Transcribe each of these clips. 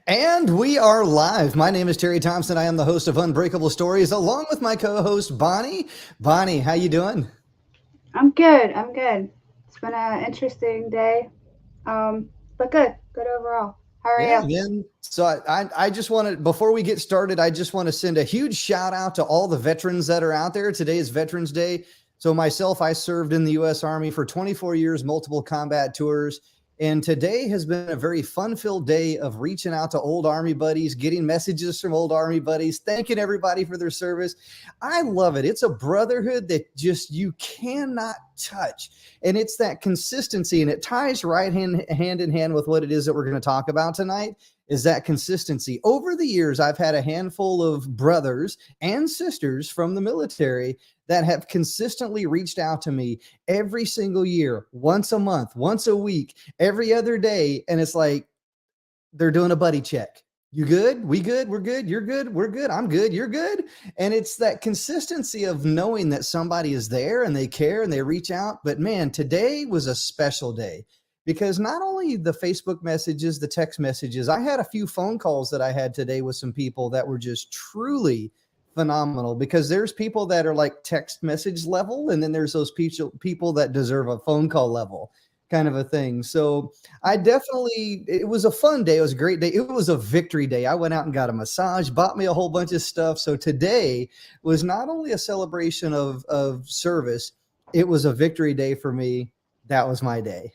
And we are live. My name is Terry Thompson. I am the host of Unbreakable Stories, along with my co-host Bonnie. Bonnie, how you doing? I'm good. I'm good. It's been an interesting day, but good. Good overall. How are Yeah, you? man. So I just want to, before we get started, I just want to send a huge shout out to all the veterans that are out there. Today is Veterans Day. So myself, I served in the U.S. Army for 24 years, multiple combat tours. And today has been a very fun-filled day of reaching out to old Army buddies, getting messages from old Army buddies, thanking everybody for their service. I love it. It's a brotherhood that just you cannot touch. And it's that consistency, and it ties hand in hand with what it is that we're going to talk about tonight, is that consistency. Over the years, I've had a handful of brothers and sisters from the military that have consistently reached out to me every single year, once a month, once a week, every other day. And it's like they're doing a buddy check. You good? We good? We're good. You're good. We're good. I'm good. You're good. And it's that consistency of knowing that somebody is there and they care and they reach out. But man, today was a special day because not only the Facebook messages, the text messages, I had a few phone calls that I had today with some people that were just truly phenomenal, because there's people that are like text message level, and then there's those people that deserve a phone call level kind of a thing. So it was a fun day. It was a great day. It was a victory day. I went out and got a massage, bought me a whole bunch of stuff. So today was not only a celebration of service, it was a victory day for me. That was my day.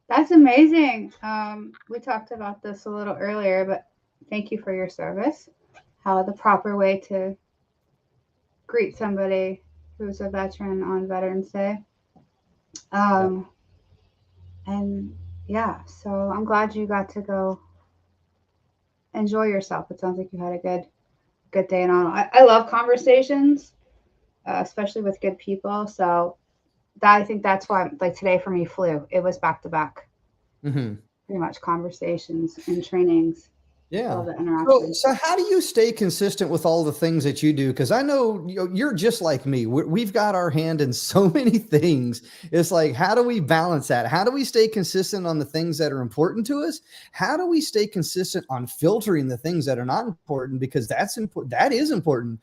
That's amazing. We talked about this a little earlier, but thank you for your service. How the proper way to greet somebody who's a veteran on Veterans Day. Yeah. Um, and yeah, so I'm glad you got to go enjoy yourself. It sounds like you had a good day and all. I love conversations, especially with good people. So I think that's why, like today for me flew. It was back to back, Hmm. pretty much conversations and trainings. Yeah. All the So, interactions. so how do you stay consistent with all the things that you do? Because I know, you're just like me. We've got our hand in so many things. It's like, how do we balance that? How do we stay consistent on the things that are important to us? How do we stay consistent on filtering the things that are not important? Because that's important. That is important.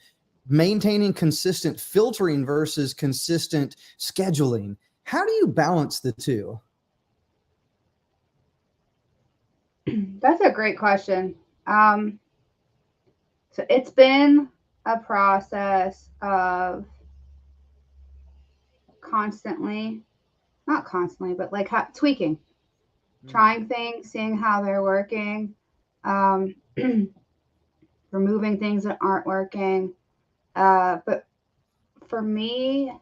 Maintaining consistent filtering versus consistent scheduling. How do you balance the two? That's a great question. Um, so it's been a process of constantly, not constantly, but like tweaking, Mhm. trying things, seeing how they're working, um, removing things that aren't working. But for me,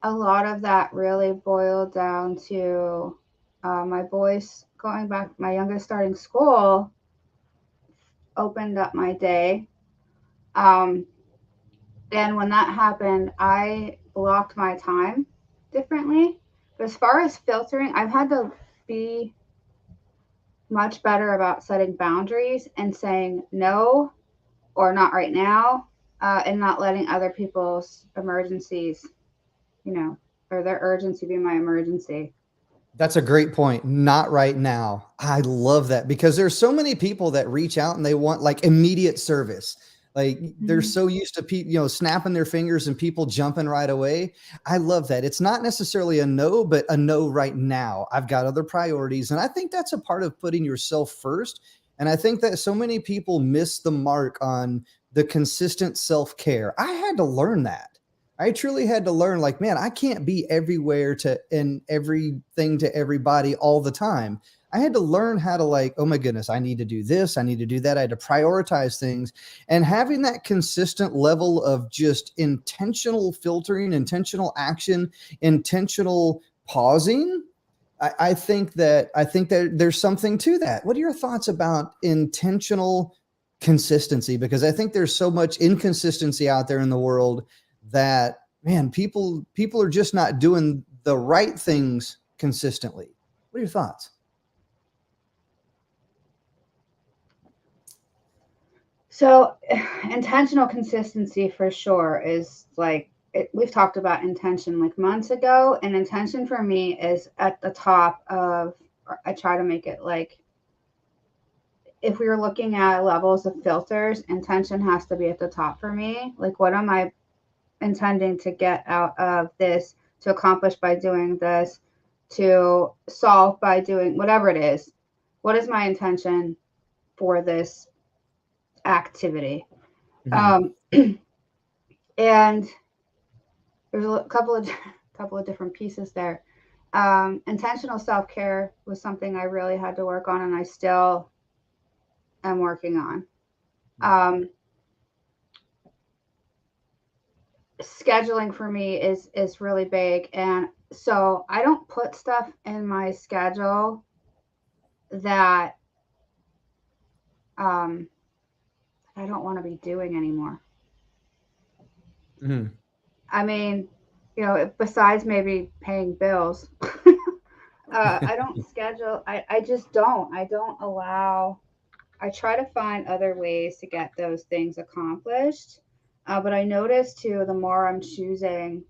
a lot of that really boiled down to my boys going back, my youngest starting school opened up my day. Um, and when that happened, I blocked my time differently. But as far as filtering, I've had to be much better about setting boundaries and saying no or not right now, and not letting other people's emergencies, you know, or their urgency be my emergency. That's a great point. Not right now. I love that because there's so many people that reach out and they want like immediate service. Like they're Mm-hmm. so used to people, snapping their fingers and people jumping right away. I love that. It's not necessarily a no, but a no right now. I've got other priorities. And I think that's a part of putting yourself first. And I think that so many people miss the mark on the consistent self care. I had to learn that. I truly had to learn, like, man, I can't be everywhere to and everything to everybody all the time. I had to learn how to, like, oh my goodness, I need to do this, I need to do that. I had to prioritize things, and having that consistent level of just intentional filtering, intentional action, intentional pausing. I think that there's something to that. What are your thoughts about intentional consistency? Because I think there's so much inconsistency out there in the world that, man, people are just not doing the right things consistently. What are your thoughts? So, intentional consistency for sure is like we've talked about intention like months ago, and intention for me is at the top of. Or I try to make it like if we were looking at levels of filters, intention has to be at the top for me. Like, what am I intending to get out of this, to accomplish by doing this, to solve by doing whatever it is? What is my intention for this activity? Mhm. And there's a couple of different pieces there. Intentional self-care was something I really had to work on, and I still am working on. Scheduling for me is really big, and so I don't put stuff in my schedule that I don't want to be doing anymore. Mhm. I mean, besides maybe paying bills, I don't schedule. I just don't. I don't allow. I try to find other ways to get those things accomplished. But I notice too, the more I'm choosing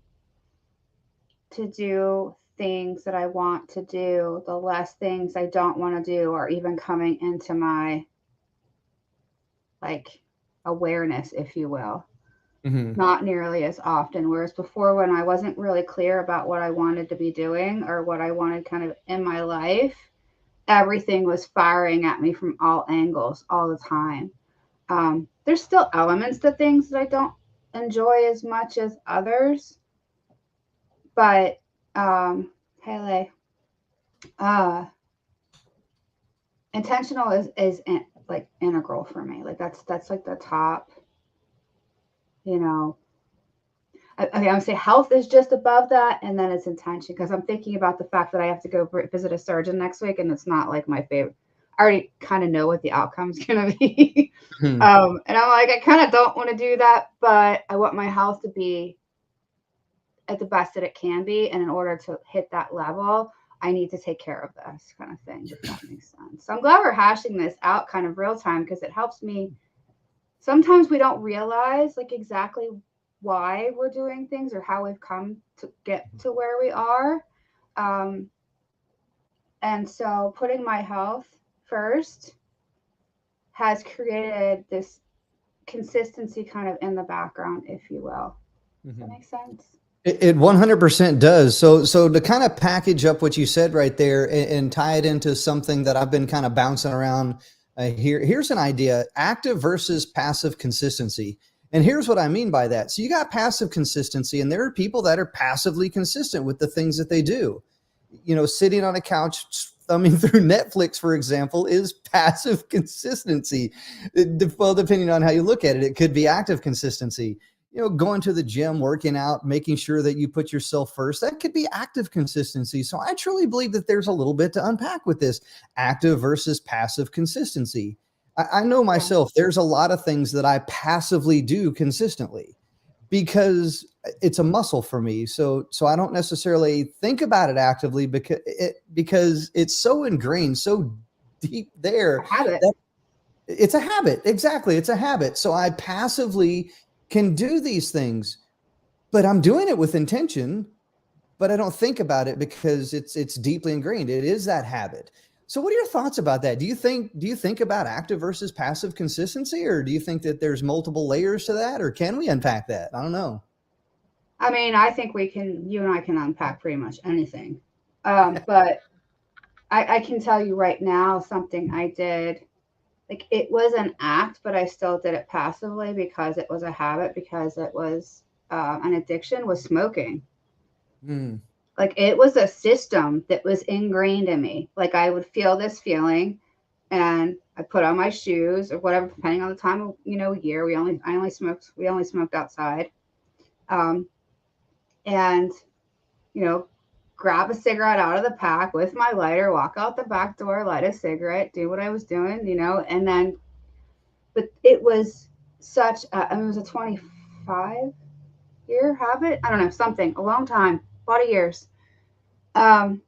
to do things that I want to do, the less things I don't want to do are even coming into my like awareness, if you will. Mhm. Not nearly as often. Whereas before, when I wasn't really clear about what I wanted to be doing or what I wanted kind of in my life, everything was firing at me from all angles all the time. There's still elements to things that I don't enjoy as much as others, but Haley, uh, intentional is like integral for me. Like that's like the top. You know, I would say health is just above that, and then it's intention, because I'm thinking about the fact that I have to go visit a surgeon next week, and it's not like my favorite. I already kind of know what the outcome's gonna be, Mhm. and I'm like, I kind of don't want to do that, but I want my health to be at the best that it can be, and in order to hit that level, I need to take care of this kind of thing, if that makes sense. So I'm glad we're hashing this out kind of real time, because it helps me. Sometimes we don't realize like exactly why we're doing things or how we've come to get to where we are. Um, and so putting my health first has created this consistency kind of in the background, if you will. Does that Mhm. make sense? It 100% does. So to kind of package up what you said right there and tie it into something that I've been kind of bouncing around here's an idea: active versus passive consistency. And here's what I mean by that. So you got passive consistency, and there are people that are passively consistent with the things that they do. Sitting on a couch thumbing through Netflix, for example, is passive consistency. Well, depending on how you look at it, it could be active consistency. Going to the gym, working out, making sure that you put yourself first, that could be active consistency. So I truly believe that there's a little bit to unpack with this active versus passive consistency. I know Yeah. myself, there's a lot of things that I passively do consistently because it's a muscle for me. So I don't necessarily think about it actively because it's so ingrained, so deep there I have it. that it's a habit. Exactly. It's a habit. So I passively can do these things, but I'm doing it with intention, but I don't think about it because it's deeply ingrained. It is that habit. So what are your thoughts about that? Do you think about active versus passive consistency, or do you think that there's multiple layers to that, or can we unpack that? I don't know. I mean, I think you and I can unpack pretty much anything. But I can tell you right now something I did. Like, it was an act, but I still did it passively because it was a habit, because it was an addiction, was smoking. Mm, Like, it was a system that was ingrained in me. Like, I would feel this feeling, and I put on my shoes or whatever, depending on the time of year. We only smoked outside, um, and you know, grab a cigarette out of the pack with my lighter, walk out the back door, light a cigarette, do what I was doing, and then, but it was I mean, it was a 25-year habit. I don't know, something, a long time, a lot of years, um,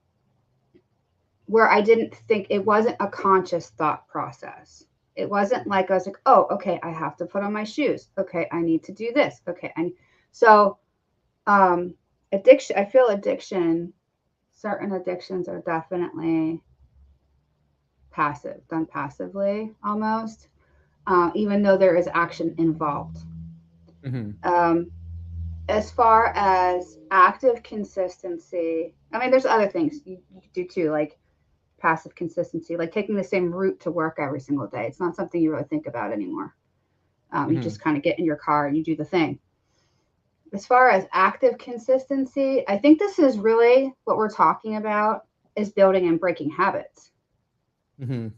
where I didn't think, it wasn't a conscious thought process. It wasn't like I was like, oh, okay, I have to put on my shoes. Okay, I need to do this. Okay. So, um, I feel certain addictions are definitely passive, done passively almost, even though there is action involved. Mhm. Um, as far as active consistency, I mean, there's other things you could do too, like passive consistency, like taking the same route to work every single day. It's not something you really think about anymore. You Mhm. just kind of get in your car and you do the thing. As far as active consistency, I think this is really what we're talking about is building and breaking habits. Mhm. If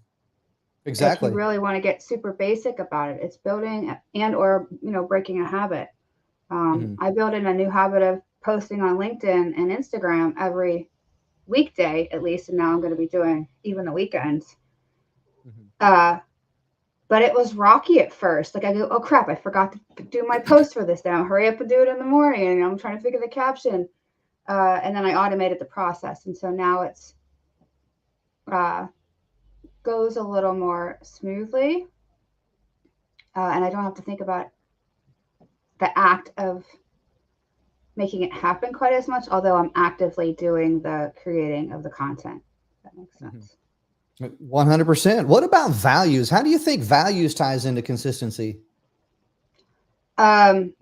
you Exactly. really want to get super basic about it, it's building and or breaking a habit. Mhm. I built in a new habit of posting on LinkedIn and Instagram every weekday at least, and now I'm going to be doing even the weekends. Mhm. Uh, but it was rocky at first. Like I go, oh crap, I forgot to do my post for this now. Hurry up and do it in the morning. And I'm trying to figure the caption. And then I automated the process. And so now it's uh, goes a little more smoothly. And I don't have to think about the act of making it happen quite as much, although I'm actively doing the creating of the content. If that makes Mhm. sense. 100%. What about values? How do you think values ties into consistency? Um,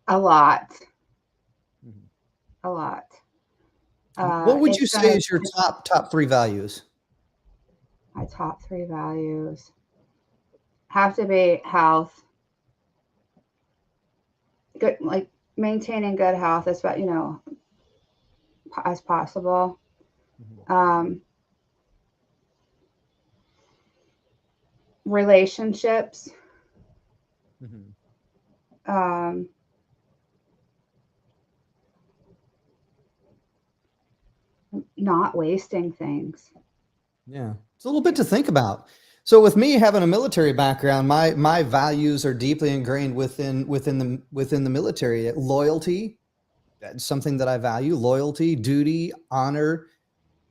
a lot, Mhm. a lot. What would you It's say gonna is your top 3 values? my top three values have to be health, good, like maintaining good health as well, as possible. Mhm. Um, relationships, Mhm. um, not wasting things. Yeah. It's a little bit to think about. So with me having a military background, my values are deeply ingrained within the military. Loyalty, that's something that I value. Loyalty, duty, honor,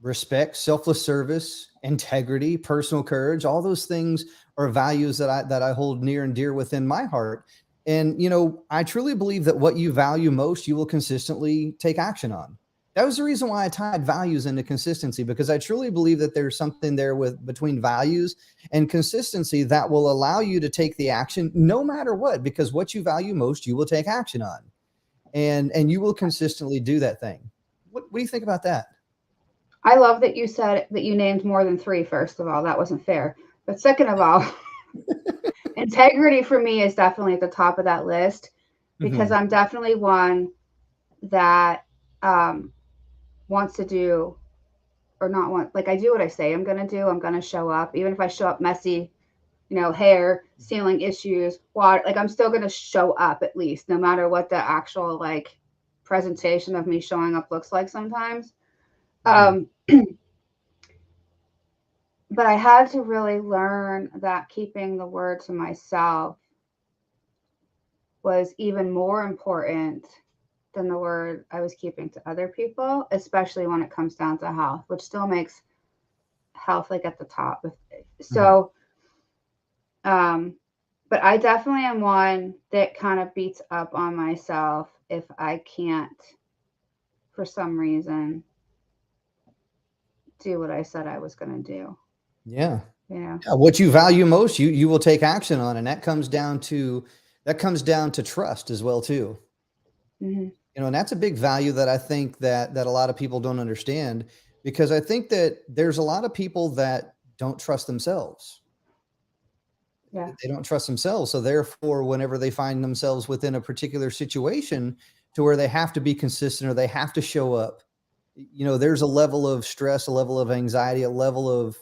respect, selfless service, integrity, personal courage, all those things are values that I hold near and dear within my heart. And I truly believe that what you value most, you will consistently take action on. That was the reason why I tied values into consistency, because I truly believe that there's something there with between values and consistency that will allow you to take the action no matter what, because what you value most, you will take action on. And you will consistently do that thing. What do you think about that? I love that you said that you named more than three. First of all, that wasn't fair. But second of all, integrity for me is definitely at the top of that list because Mhm. I'm definitely one that um, wants to do or not want, like I do what I say I'm going to do. I'm going to show up, even if I show up messy, hair, ceiling issues, water, like I'm still going to show up at least, no matter what the actual like presentation of me showing up looks like sometimes. Mhm. Um, but I had to really learn that keeping the word to myself was even more important than the word I was keeping to other people, especially when it comes down to health, which still makes health like at the top. Mhm. So, um, but I definitely am one that kind of beats up on myself if I can't, for some reason, do what I said I was going to do. Yeah. You know, Yeah, what you value most, you will take action on, and that comes down to trust as well too. hmm And that's a big value that I think that a lot of people don't understand, because I think that there's a lot of people that don't trust themselves. yeah, They don't trust themselves, so therefore, whenever they find themselves within a particular situation to where they have to be consistent or they have to show up, there's a level of stress, a level of anxiety, a level of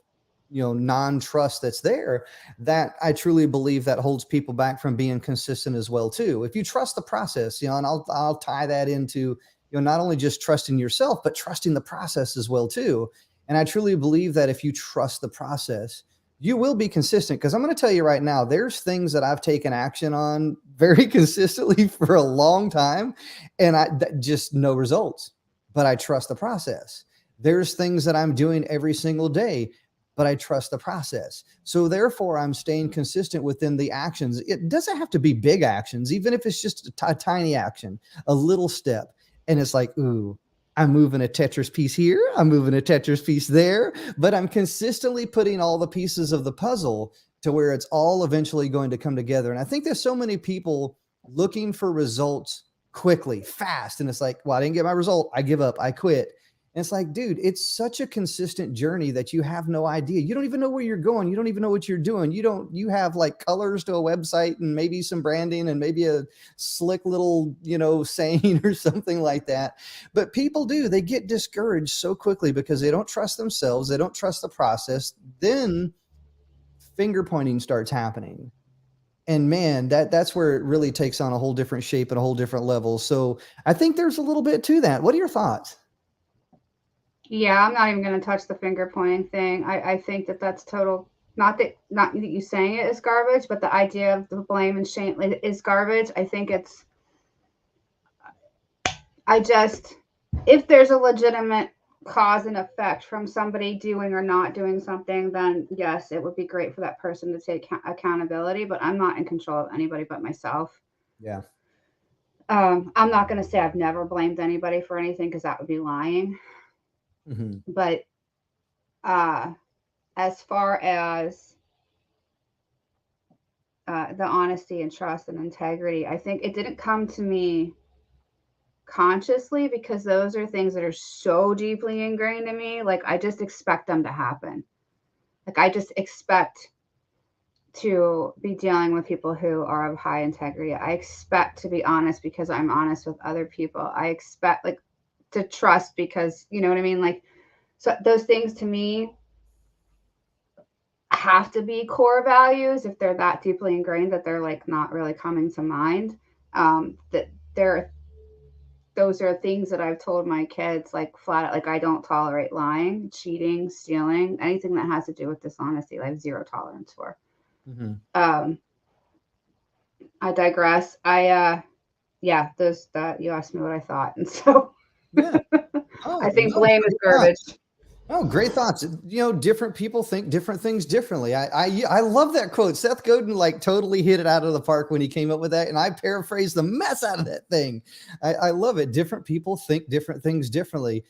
non-trust that's there, that I truly believe that holds people back from being consistent as well too. If you trust the process, and I'll tie that into not only just trusting yourself but trusting the process as well too. And I truly believe that if you trust the process, you will be consistent, because I'm going to tell you right now, there's things that I've taken action on very consistently for a long time, and just no results, but I trust the process. There's things that I'm doing every single day, but I trust the process. So therefore, I'm staying consistent within the actions. It doesn't have to be big actions, even if it's just a tiny action, a little step. And it's like, ooh, I'm moving a Tetris piece here, I'm moving a Tetris piece there, but I'm consistently putting all the pieces of the puzzle to where it's all eventually going to come together. And I think there's so many people looking for results quickly, fast. And it's like, well, I didn't get my result. I give up. I quit. And it's like, dude, it's such a consistent journey that you have no idea. You don't even know where you're going. You don't even know what you're doing. You have like colors to a website and maybe some branding and maybe a slick little, saying or something like that. But people they get discouraged so quickly because they don't trust themselves. They don't trust the process. Then finger pointing starts happening. And man, that's where it really takes on a whole different shape and a whole different level. So I think there's a little bit to that. What are your thoughts? Yeah, I'm not even going to touch the finger pointing thing. I think that's total. Not that you saying it is garbage, but the idea of the blame and shame is garbage. I think if there's a legitimate cause and effect from somebody doing or not doing something, then yes, it would be great for that person to take accountability. But I'm not in control of anybody but myself. Yeah. I'm not going to say I've never blamed anybody for anything because that would be lying. Mm-hmm. But as far as the honesty and trust and integrity, I think it didn't come to me consciously because those are things that are so deeply ingrained in me. Like I just expect them to happen. Like I just expect to be dealing with people who are of high integrity. I expect to be honest because I'm honest with other people. I expect to trust because, you know what I mean? Like, so those things to me have to be core values if they're that deeply ingrained that they're like not really coming to mind. Those are things that I've told my kids like flat out, like I don't tolerate lying, cheating, stealing, anything that has to do with dishonesty. I have zero tolerance for. Mm-hmm. I digress. You asked me what I thought, and so Yeah. I think blame is garbage. Oh, great thoughts. Different people think different things differently. I love that quote. Seth Godin totally hit it out of the park when he came up with that. And I paraphrased the mess out of that thing. I love it. Different people think different things differently.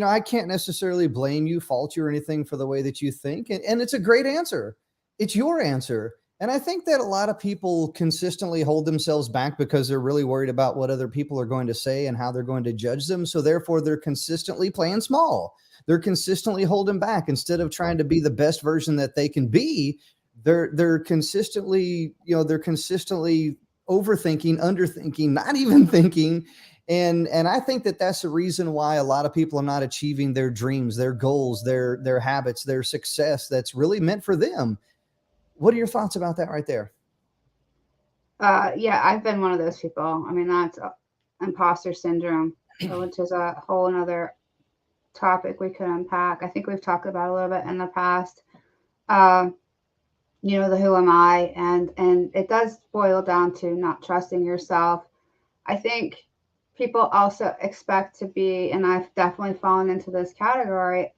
I can't necessarily blame you, fault you or anything for the way that you think. And it's a great answer. It's your answer. And I think that a lot of people consistently hold themselves back because they're really worried about what other people are going to say and how they're going to judge them. So therefore they're consistently playing small. They're consistently holding back instead of trying to be the best version that they can be. They're consistently overthinking, underthinking, not even thinking. And I think that that's the reason why a lot of people are not achieving their dreams, their goals, their habits, their success that's really meant for them. What are your thoughts about that right there? Yeah, I've been one of those people. I mean, that's imposter syndrome, which is a whole another topic we could unpack. I think we've talked about a little bit in the past. The who am I, and it does boil down to not trusting yourself. I think people also expect to be, and I've definitely fallen into this category,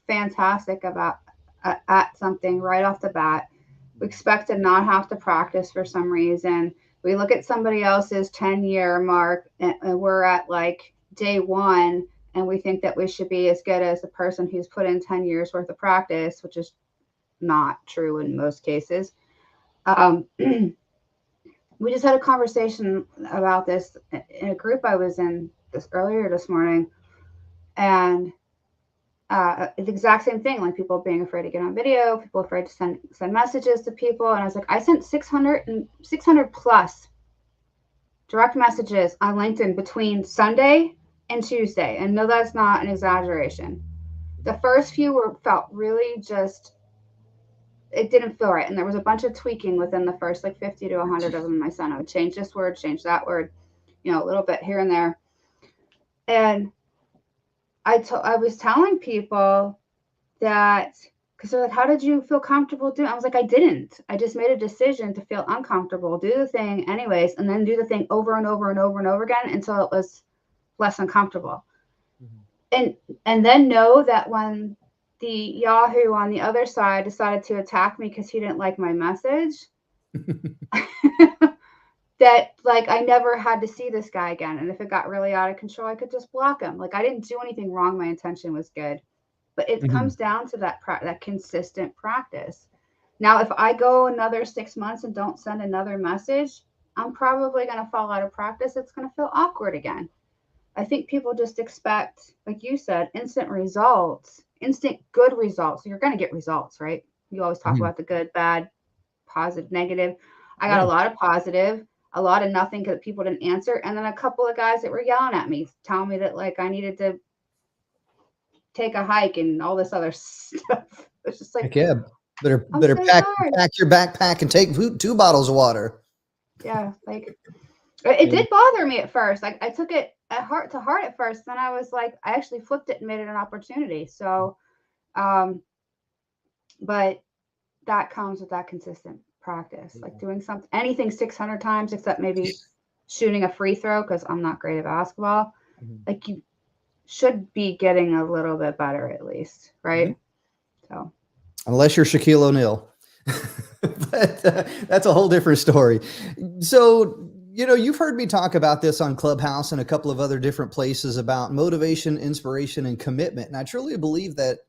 fantastic about at something right off the bat. We expect to not have to practice for some reason. We look at somebody else's 10-year mark and we're at like day one, and we think that we should be as good as the person who's put in 10 years worth of practice, which is not true in most cases. We just had a conversation about this in a group I was in earlier this morning. And the exact same thing, like people being afraid to get on video, people afraid to send messages to people. And I was like, I sent 600 plus direct messages on LinkedIn between Sunday and Tuesday. And no, that's not an exaggeration. The first few felt really it didn't feel right. And there was a bunch of tweaking within the first 50 to 100 of them I sent. I would change this word, change that word, a little bit here and there. And I was telling people that, because they're like, how did you feel comfortable doing? I was like, I didn't. I just made a decision to feel uncomfortable, do the thing anyways, and then do the thing over and over and over and over again until it was less uncomfortable. Mm-hmm. And then know that when the Yahoo on the other side decided to attack me because he didn't like my message, that like I never had to see this guy again. And if it got really out of control, I could just block him. Like I didn't do anything wrong. My intention was good. But it Mhm. comes down to that consistent practice. Now, if I go another 6 months and don't send another message, I'm probably going to fall out of practice. It's going to feel awkward again. I think people just expect, like you said, instant results, instant good results. You're going to get results, right? You always talk Mhm. about the good, bad, positive, negative. I got Yeah. a lot of positive, a lot of nothing because people didn't answer, and then a couple of guys that were yelling at me, telling me that like I needed to take a hike and all this other stuff. It's just like, Heck yeah. Better I'm better so pack sorry. pack your backpack and take 2 bottles of water. Yeah, like it Yeah. did bother me at first. Like I took it at heart to heart at first. Then I was like, I actually flipped it and made it an opportunity. So, um, but that comes with that consistent practice, like doing something, anything 600 times, except maybe shooting a free throw because I'm not great at basketball. Mhm. Like you should be getting a little bit better at least, Yeah. right? So, Unless you're Shaquille O'Neal. But, that's a whole different story. So, you've heard me talk about this on Clubhouse and a couple of other different places about motivation, inspiration, and commitment. And I truly believe that,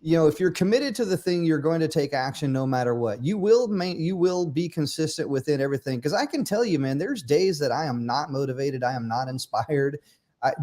if you're committed to the thing, you're going to take action no matter what. You will be consistent within everything. Because I can tell you, man, there's days that I am not motivated, I am not inspired,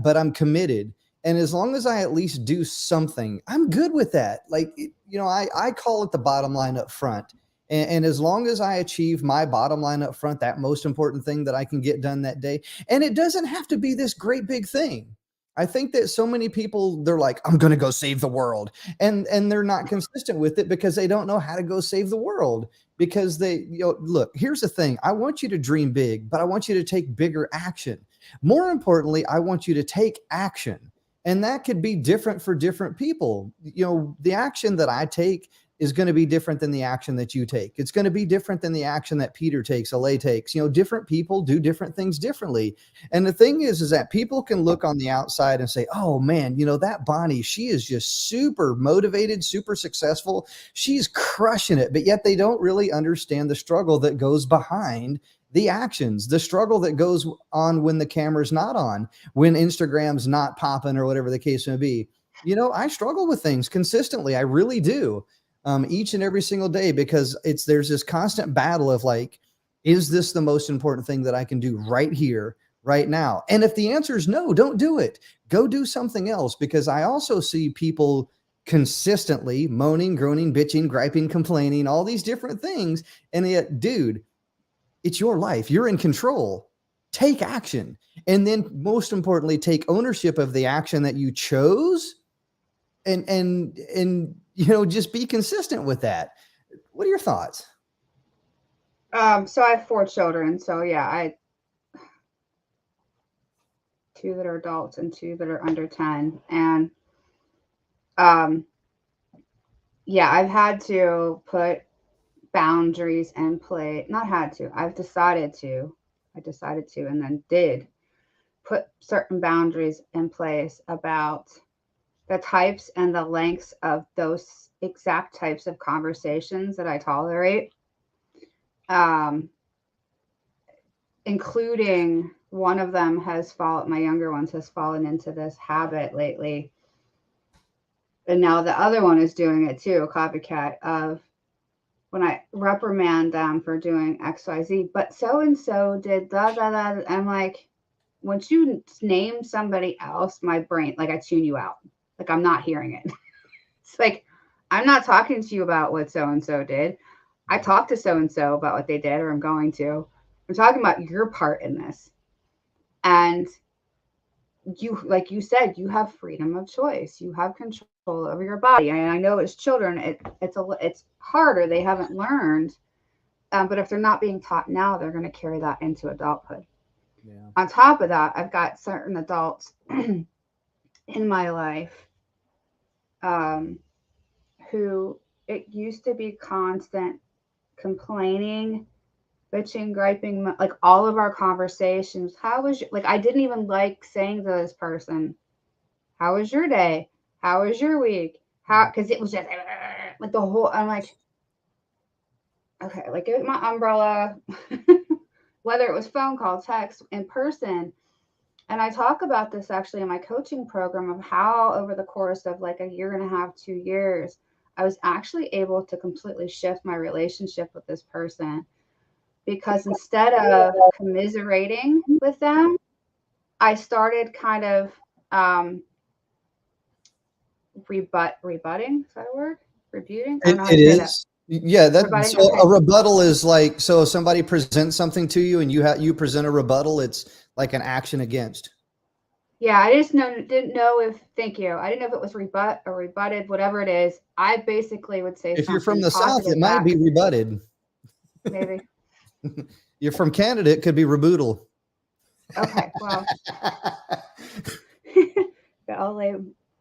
but I'm committed. And as long as I at least do something, I'm good with that. Like, I call it the bottom line up front. And as long as I achieve my bottom line up front, that most important thing that I can get done that day, and it doesn't have to be this great big thing. I think that so many people, they're like, I'm going to go save the world. And they're not consistent with it because they don't know how to go save the world. Because look, here's the thing. I want you to dream big, but I want you to take bigger action. More importantly, I want you to take action. And that could be different for different people. The action that I take is going to be different than the action that you take. It's going to be different than the action that Peter takes, Alay takes. Different people do different things differently. And the thing is that people can look on the outside and say, oh man, that Bonnie, she is just super motivated, super successful. She's crushing it. But yet they don't really understand the struggle that goes behind the actions, the struggle that goes on when the camera's not on, when Instagram's not popping or whatever the case may be. I struggle with things consistently. I really do. Each and every single day, because there's this constant battle of like, is this the most important thing that I can do right here, right now? And if the answer is no, don't do it. Go do something else, because I also see people consistently moaning, groaning, bitching, griping, complaining, all these different things. And yet, dude, it's your life. You're in control. Take action. And then most importantly, take ownership of the action that you chose, and just be consistent with that. What are your thoughts? so I have 4 children. So yeah, I two that are adults and two that are under 10. And um, yeah, I've had to put boundaries in place. Not had to, I've decided to. I decided to, and then did put certain boundaries in place about the types and the lengths of those exact types of conversations that I tolerate. Um, Including one of them has fallen, my younger ones has fallen into this habit lately. And now the other one is doing it too, a copycat of when I reprimand them for doing XYZ, but so and so did da da da. I'm like, once you name somebody else, my brain, like I tune you out. Like I'm not hearing it. It's like, I'm not talking to you about what so and so did. I talked to so and so about what they did, or I'm going to. I'm talking about your part in this. And you, like you said, you have freedom of choice. You have control over your body. And I know as children, it's harder. They haven't learned. But if they're not being taught now, they're going to carry that into adulthood. Yeah. On top of that, I've got certain adults in my life um, who it used to be constant complaining, bitching, griping, like all of our conversations. How was your, like, I didn't even like saying to this person, how was your day? How was your week? How, because it was just like the whole, I'm like, okay, like get my umbrella. whether it was phone call, text, in person. And I talk about this actually in my coaching program of how over the course of like a year and a half, 2 years, I was actually able to completely shift my relationship with this person, because instead of commiserating with them, I started kind of rebutting. Is that a word? Rebuting? I don't know how It to say that. is. Yeah, Rebutting. so Okay. a rebuttal is like, so if somebody presents something to you and you present a rebuttal, it's like an action against. Yeah, I just didn't know if, thank you. I didn't know if it was rebut or rebutted, whatever it is. I basically would say If you're from something the South, it positive might back. be rebutted. Maybe. You're from Canada, it could be rebuttal. Okay, well, got all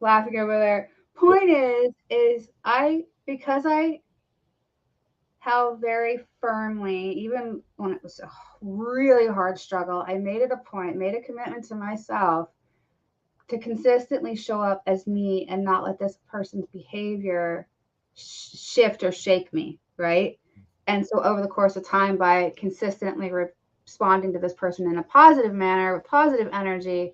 laughing over there. Point is because I held very firmly, even when it was a really hard struggle, I made it a point, made a commitment to myself to consistently show up as me and not let this person's behavior shift or shake me, right? And so over the course of time, by consistently responding to this person in a positive manner with positive energy,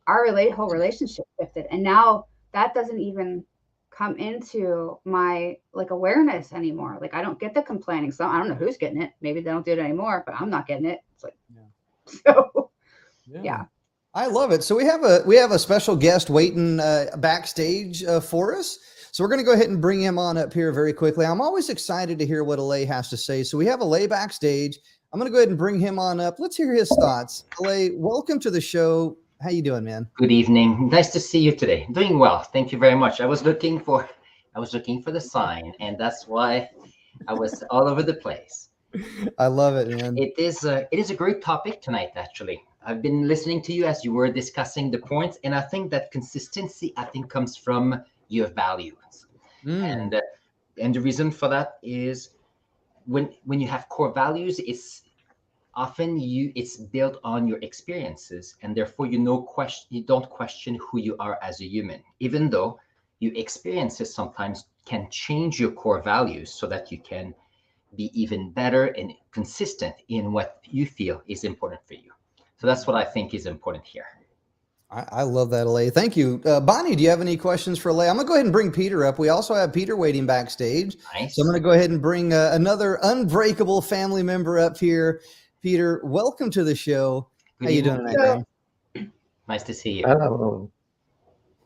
our whole relationship shifted. And now that doesn't even come into my like awareness anymore. Like I don't get the complaining. So I don't know who's getting it. Maybe they don't do it anymore, but I'm not getting it. It's like, so yeah. I love it. So we have a special guest waiting backstage for us. So we're going to go ahead and bring him on up here very quickly. I'm always excited to hear what Alay has to say. So we have Alay backstage. I'm going to go ahead and bring him on up. Let's hear his thoughts. Alay, welcome to the show. How you doing, man? Good evening. Nice to see you today. Doing well. Thank you very much. I was looking for the sign, and that's why I was all over the place. I love it, man. It is a great topic tonight, actually. I've been listening to you as you were discussing the points, and I think that consistency, comes from your values. And the reason for that is when you have core values, it's often it's built on your experiences, and therefore you don't question who you are as a human, even though your experiences sometimes can change your core values so that you can be even better and consistent in what you feel is important for you. So that's what I think is important here. I love that, Alay. Thank you. Bonnie, do you have any questions for Alay? I'm going to go ahead and bring Peter up. We also have Peter waiting backstage. Nice. So I'm going to go ahead and bring another unbreakable family member up here. Peter, welcome to the show. How you doing tonight, man? Nice to see you. Hello.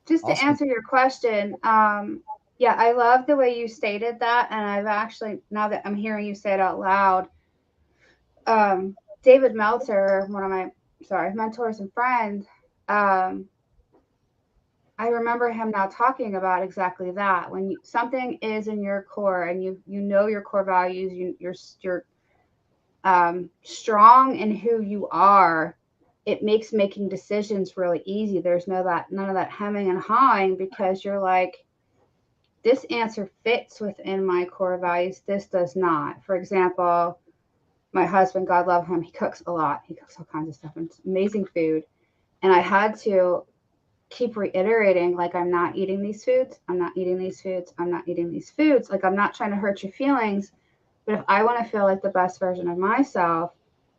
Just to answer your question, yeah, I love the way you stated that. And I've actually, now that I'm hearing you say it out loud, David Meltzer, one of my, mentors and friends, I remember him now talking about exactly that. When something is in your core and you know your core values, you're strong in who you are, it makes making decisions really easy. There's none of that hemming and hawing, because you're like, this answer fits within my core values. This does not. For example, my husband, God love him, he cooks a lot. He cooks all kinds of stuff and amazing food. And I had to keep reiterating, like, I'm not eating these foods. I'm not eating these foods. I'm not eating these foods. Like, I'm not trying to hurt your feelings. But if I want to feel like the best version of myself,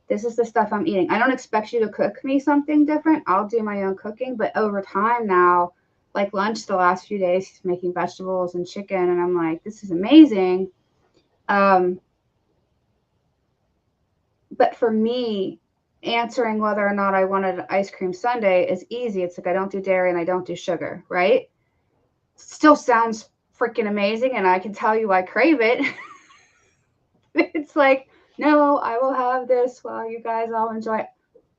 this is the stuff I'm eating. I don't expect you to cook me something different. I'll do my own cooking. But over time now, like lunch the last few days, he's making vegetables and chicken. And I'm like, this is amazing. But for me, answering whether or not I wanted an ice cream sundae is easy. It's like, I don't do dairy and I don't do sugar, right? Still sounds freaking amazing. And I can tell you I crave it. It's like, no, I will have this while you guys all enjoy it.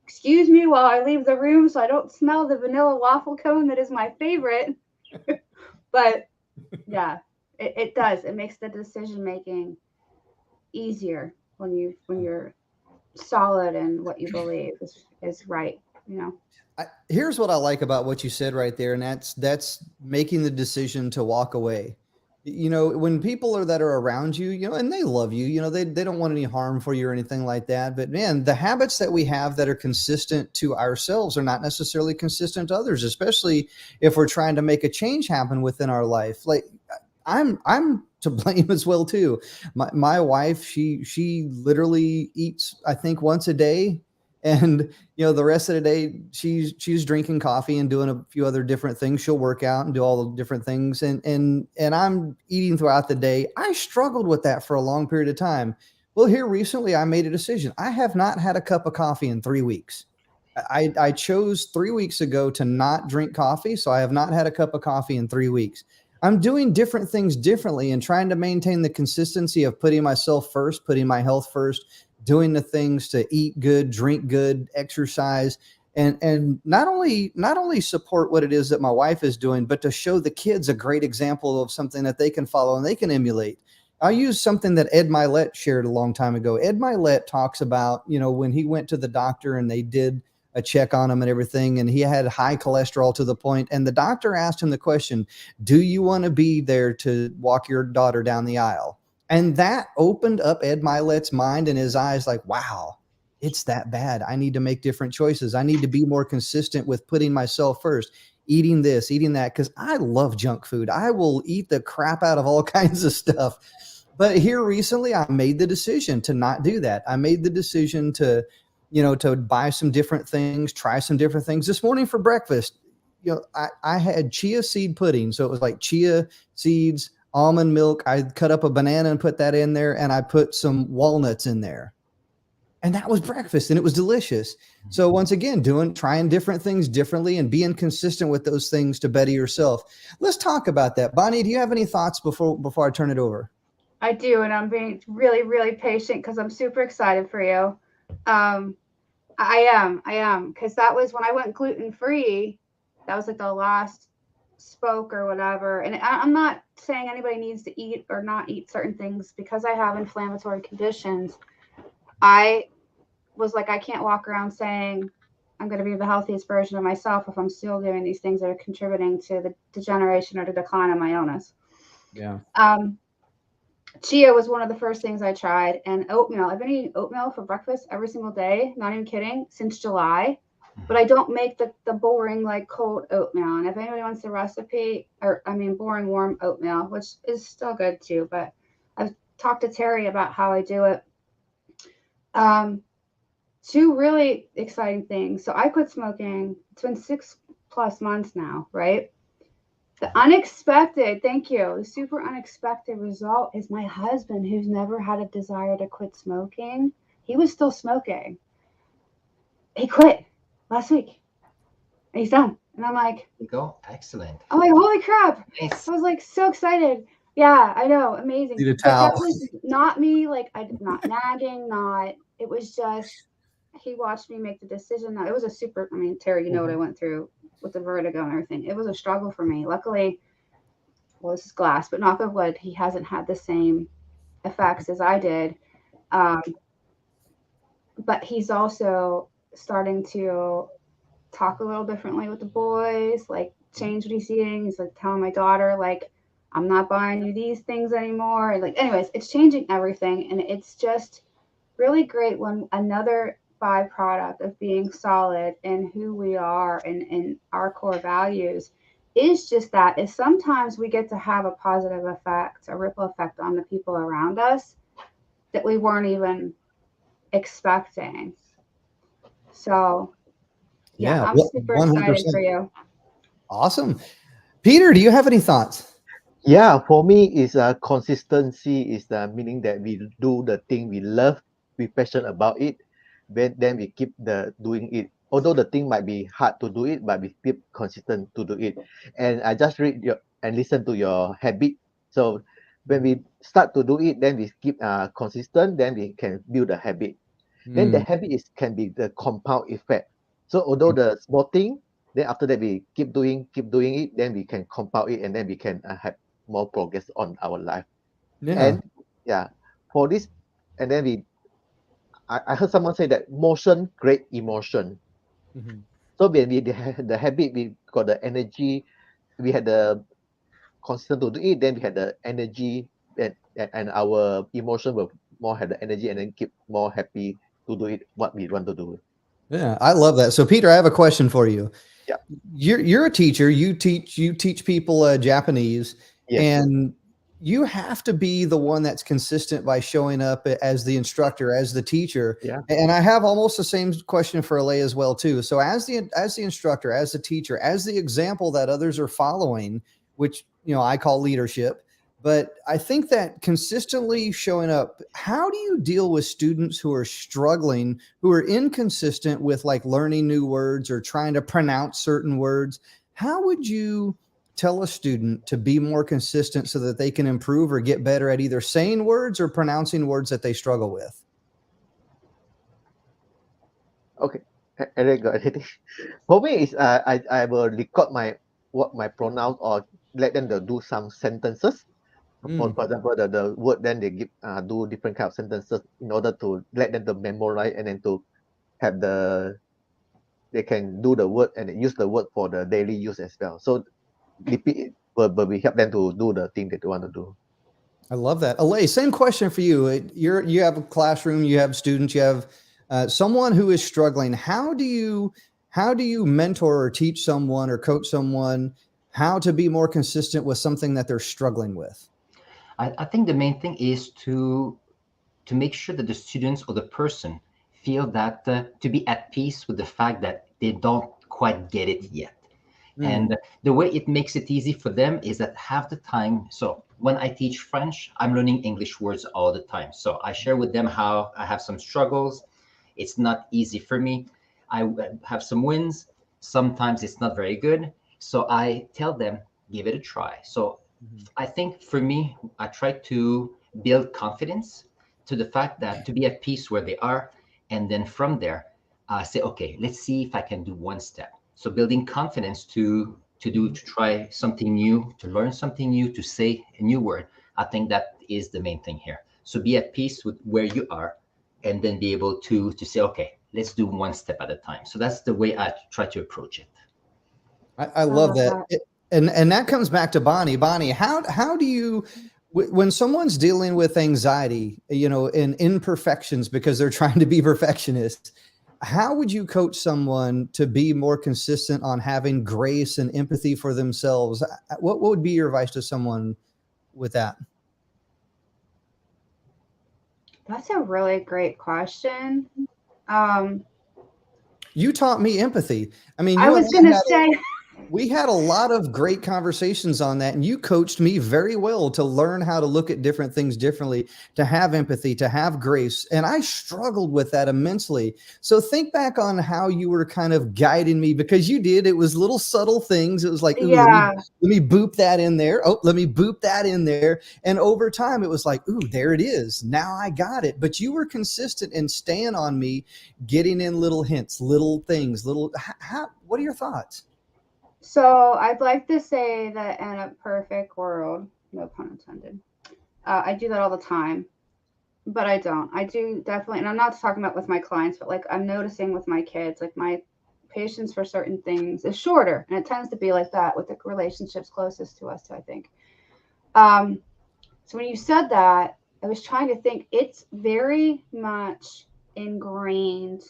Excuse me while I leave the room so I don't smell the vanilla waffle cone that is my favorite. But yeah, it does. It makes the decision making easier when you're solid in what you believe is right, you know. Here's what I like about what you said right there, and that's making the decision to walk away. You know, when people that are around you, you know, and they love you, you know, they don't want any harm for you or anything like that. But man, the habits that we have that are consistent to ourselves are not necessarily consistent to others, especially if we're trying to make a change happen within our life. Like I'm to blame as well too. My wife, she literally eats, I think, once a day, and the rest of the day she's drinking coffee and doing a few other different things. She'll work out and do all the different things, and I'm eating throughout the day. I struggled with that for a long period of time. Well, here recently I made a decision. I have not had a cup of coffee in 3 weeks. I chose 3 weeks ago to not drink coffee. So I have not had a cup of coffee in 3 weeks. I'm doing different things differently and trying to maintain the consistency of putting myself first, putting my health first, doing the things to eat good, drink good, exercise, and not only support what it is that my wife is doing, but to show the kids a great example of something that they can follow and they can emulate. I'll use something that Ed Milet shared a long time ago. Ed Milet talks about, when he went to the doctor and they did a check on him and everything, and he had high cholesterol to the point, and the doctor asked him the question, do you want to be there to walk your daughter down the aisle? And that opened up Ed Milet's mind and his eyes like, wow, it's that bad. I need to make different choices. I need to be more consistent with putting myself first, eating this, eating that, because I love junk food. I will eat the crap out of all kinds of stuff. But here recently, I made the decision to not do that. I made the decision to buy some different things, try some different things. This morning for breakfast, I had chia seed pudding. So it was like chia seeds, almond milk. I cut up a banana and put that in there, and I put some walnuts in there. And that was breakfast, and it was delicious. So once again, trying different things differently and being consistent with those things to better yourself. Let's talk about that. Bonnie, do you have any thoughts before I turn it over? I do, and I'm being really, really patient because I'm super excited for you. I am, because that was when I went gluten-free. That was like the last spoke or whatever. And I'm not saying anybody needs to eat or not eat certain things because I have inflammatory conditions. I was like, I can't walk around saying I'm going to be the healthiest version of myself if I'm still doing these things that are contributing to the degeneration or the decline of my illness. Yeah. Chia was one of the first things I tried, and oatmeal. I've been eating oatmeal for breakfast every single day, not even kidding, since July. But I don't make the boring, like, cold oatmeal. And if anybody wants the recipe, boring warm oatmeal, which is still good too, but I've talked to Terry about how I do it. Two really exciting things. So I quit smoking. It's been 6+ months now, right? The unexpected, thank you, the super unexpected result is my husband, who's never had a desire to quit smoking. He was still smoking. He quit last week. And he's done. And I'm like, There you go. Excellent. I'm like, holy crap. Nice. I was like so excited. Yeah, I know. Amazing. Need a But that towel. was not me, like, not nagging, it was just, he watched me make the decision. It was a super, Terry, what I went through with the vertigo and everything. It was a struggle for me. Luckily, well, this is glass, but knock on wood, he hasn't had the same effects as I did. But he's also starting to talk a little differently with the boys, like change what he's eating. He's like telling my daughter, like, I'm not buying you these things anymore. And like, anyways, it's changing everything. And it's just really great when another byproduct of being solid in who we are and in our core values is just that, is sometimes we get to have a positive effect, a ripple effect on the people around us that we weren't even expecting. So yeah, I'm super 100%. excited for you. Awesome. Peter, do you have any thoughts? Yeah, for me, is consistency is the meaning that we do the thing we love, we passionate about it, then we keep doing it. Although the thing might be hard to do it, but we keep consistent to do it. And I just read and listen to your habit. So when we start to do it, then we keep consistent, then we can build a habit. Then the habit can be the compound effect. So although the small thing, then after that we keep doing it, then we can compound it, and then we can have more progress on our life. And for this, and then I heard someone say that motion create emotion. So when we had the habit, we got the energy, we had the constant to do it, then we had the energy, and our emotion will more have the energy, and then keep more happy to do it what we want to do. Yeah, I love that. So Peter, I have a question for you. Yeah. You're a teacher. You teach people Japanese. Yes. And you have to be the one that's consistent by showing up as the instructor, as the teacher. Yeah. And I have almost the same question for Alay as well too. So as the instructor, as the teacher, as the example that others are following, which I call leadership, but I think that consistently showing up, how do you deal with students who are struggling, who are inconsistent with like learning new words or trying to pronounce certain words? How would you tell a student to be more consistent so that they can improve or get better at either saying words or pronouncing words that they struggle with? Okay. Eric got anything? For me, is I will record my pronouns or let them to do some sentences. For example, the word, then they do different kind of sentences in order to let them to memorize and then to have they can do the word and use the word for the daily use as well. So repeat it, but we help them to do the thing that they want to do. I love that. Alay, same question for you. You have a classroom, you have students, you have someone who is struggling. How do you mentor or teach someone or coach someone how to be more consistent with something that they're struggling with? I think the main thing is to make sure that the students or the person feel that to be at peace with the fact that they don't quite get it yet. And the way it makes it easy for them is that half the time, so when I teach French, I'm learning English words all the time. So I share with them how I have some struggles. It's not easy for me. I have some wins. Sometimes it's not very good. So I tell them, give it a try. So I think for me, I try to build confidence to the fact that to be at peace where they are. And then from there, say, okay, let's see if I can do one step. So building confidence to try something new, to learn something new, to say a new word. I think that is the main thing here. So be at peace with where you are, and then be able to say, okay, let's do one step at a time. So that's the way I try to approach it. I love that. And that comes back to Bonnie. Bonnie, how do you, when someone's dealing with anxiety, and imperfections because they're trying to be perfectionists, how would you coach someone to be more consistent on having grace and empathy for themselves? What would be your advice to someone with that? That's a really great question. You taught me empathy. I mean, I was going to say, we had a lot of great conversations on that, and you coached me very well to learn how to look at different things differently, to have empathy, to have grace. And I struggled with that immensely. So think back on how you were kind of guiding me, because you did. It was little subtle things. It was like, ooh, yeah, let me boop that in there. Oh, let me boop that in there. And over time, it was like, ooh, there it is. Now I got it. But you were consistent in staying on me, getting in little hints, little things, what are your thoughts? so I'd like to say that in a perfect world, no pun intended, I do that all the time, but I don't. I do definitely, and I'm not talking about with my clients, but like I'm noticing with my kids, like my patience for certain things is shorter, and it tends to be like that with the relationships closest to us, I think. So when you said that, I was trying to think, it's very much ingrained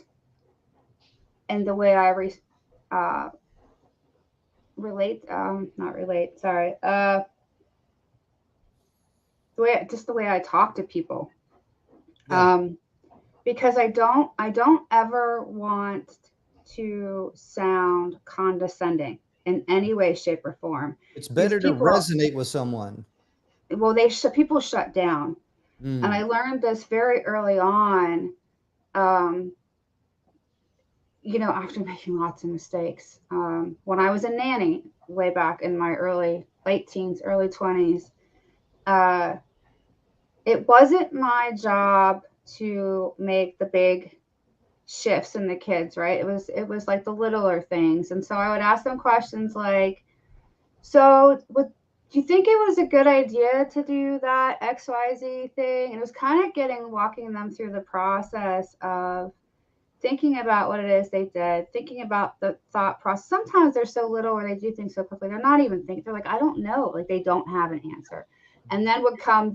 in the way I not relate, sorry. The way I talk to people. Yeah. Because I don't ever want to sound condescending in any way, shape, or form. It's better to resonate with someone. Well, people shut down. And I learned this very early on, after making lots of mistakes. When I was a nanny way back in my late teens, early 20s, it wasn't my job to make the big shifts in the kids, right? It was like the littler things. And so I would ask them questions like, so do you think it was a good idea to do that XYZ thing? And it was kind of walking them through the process of thinking about what it is they did, thinking about the thought process. Sometimes they're so little or they do things so quickly, they're not even thinking. They're like, I don't know. Like they don't have an answer. And then would come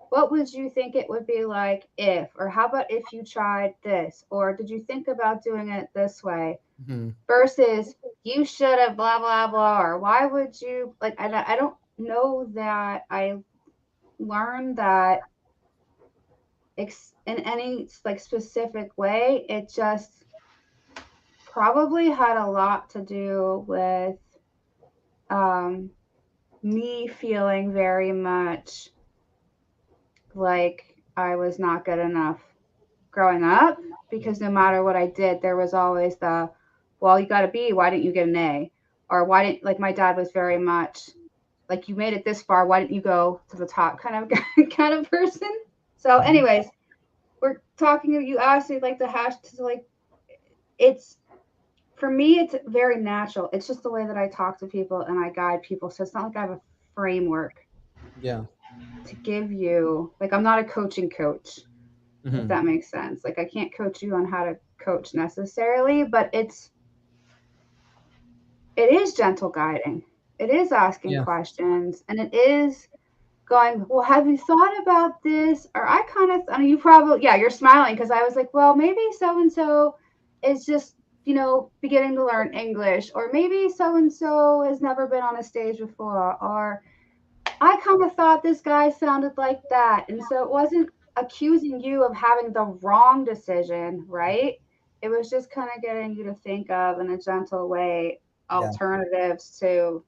what would you think it would be like if, or how about if you tried this? Or did you think about doing it this way? Mm-hmm. Versus you should have blah, blah, blah. Or why would you, like, I don't know that I learn that in any like specific way. It just probably had a lot to do with me feeling very much like I was not good enough growing up, because no matter what I did, there was always the, well, you got a B, why didn't you get an A? Or why didn't, like, my dad was very much like, you made it this far, why didn't you go to the top kind of person. So anyways, we're talking, you asked me like the hash to like, it's, for me, it's very natural. It's just the way that I talk to people and I guide people. So it's not like I have a framework Yeah. to give you. Like, I'm not a coaching coach, if Mhm. that makes sense. Like, I can't coach you on how to coach necessarily, but it is gentle guiding. It is asking Yeah. questions, and it is going, well, have you thought about this? Or I mean, you probably, yeah, you're smiling because I was like, well, maybe so and so is just, beginning to learn English, or maybe so and so has never been on a stage before, or I kind of thought this guy sounded like that. And so it wasn't accusing you of having the wrong decision, right? It was just kind of getting you to think of, in a gentle way, Yeah. alternatives to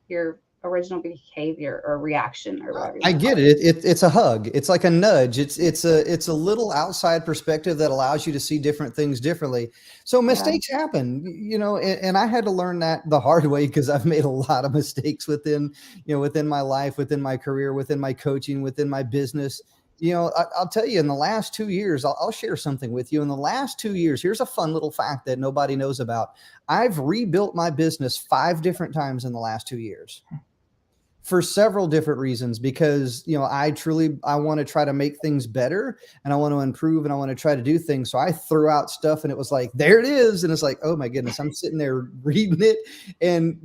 your original behavior or reaction or whatever. I get it. It's a hug. It's like a nudge. It's a little outside perspective that allows you to see different things differently. So mistakes happen, and I had to learn that the hard way, because I've made a lot of mistakes within my life, within my career, within my coaching, within my business. I'll tell you, in the last 2 years, I'll share something with you. In the last 2 years, here's a fun little fact that nobody knows about. I've rebuilt my business 5 different times in the last 2 years, for several different reasons, because I want to try to make things better, and I want to improve, and I want to try to do things. So I threw out stuff and it was like, there it is. And it's like, oh my goodness, I'm sitting there reading it.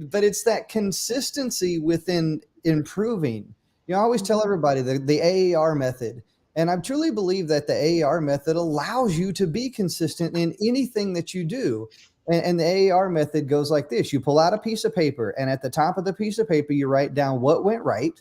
But it's that consistency within improving. I always tell everybody the AAR method. And I truly believe that the AAR method allows you to be consistent in anything that you do. And the AAR method goes like this. You pull out a piece of paper, and at the top of the piece of paper, you write down what went right.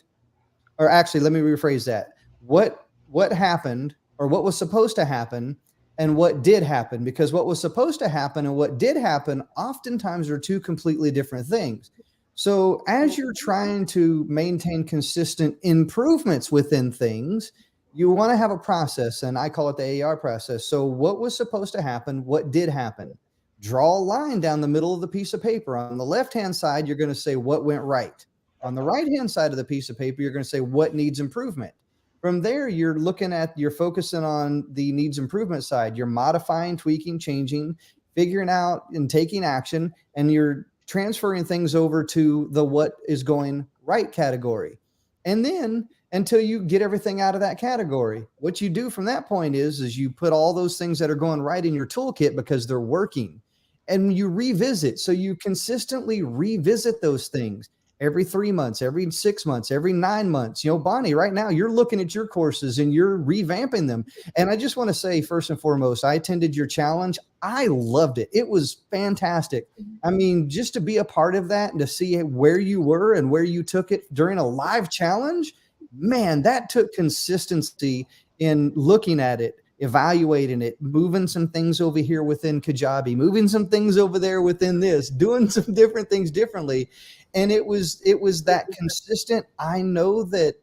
Or actually, let me rephrase that. What happened, or what was supposed to happen, and what did happen. Because what was supposed to happen and what did happen oftentimes are two completely different things. So as you're trying to maintain consistent improvements within things, you want to have a process, and I call it the AAR process. So what was supposed to happen? What did happen? Draw a line down the middle of the piece of paper. On the left-hand side, you're going to say what went right. On the right-hand side of the piece of paper, you're going to say what needs improvement. From there, you're focusing on the needs improvement side. You're modifying, tweaking, changing, figuring out and taking action, and you're transferring things over to the what is going right category. And then, until you get everything out of that category, what you do from that point is you put all those things that are going right in your toolkit because they're working. And you revisit. So you consistently revisit those things every 3 months, every 6 months, every 9 months. Bonnie, right now you're looking at your courses and you're revamping them. And I just want to say, first and foremost, I attended your challenge. I loved it. It was fantastic. I mean, just to be a part of that and to see where you were and where you took it during a live challenge, man, that took consistency in looking at it, evaluating it, moving some things over here within Kajabi, moving some things over there within this, doing some different things differently. And it was that consistent. I know that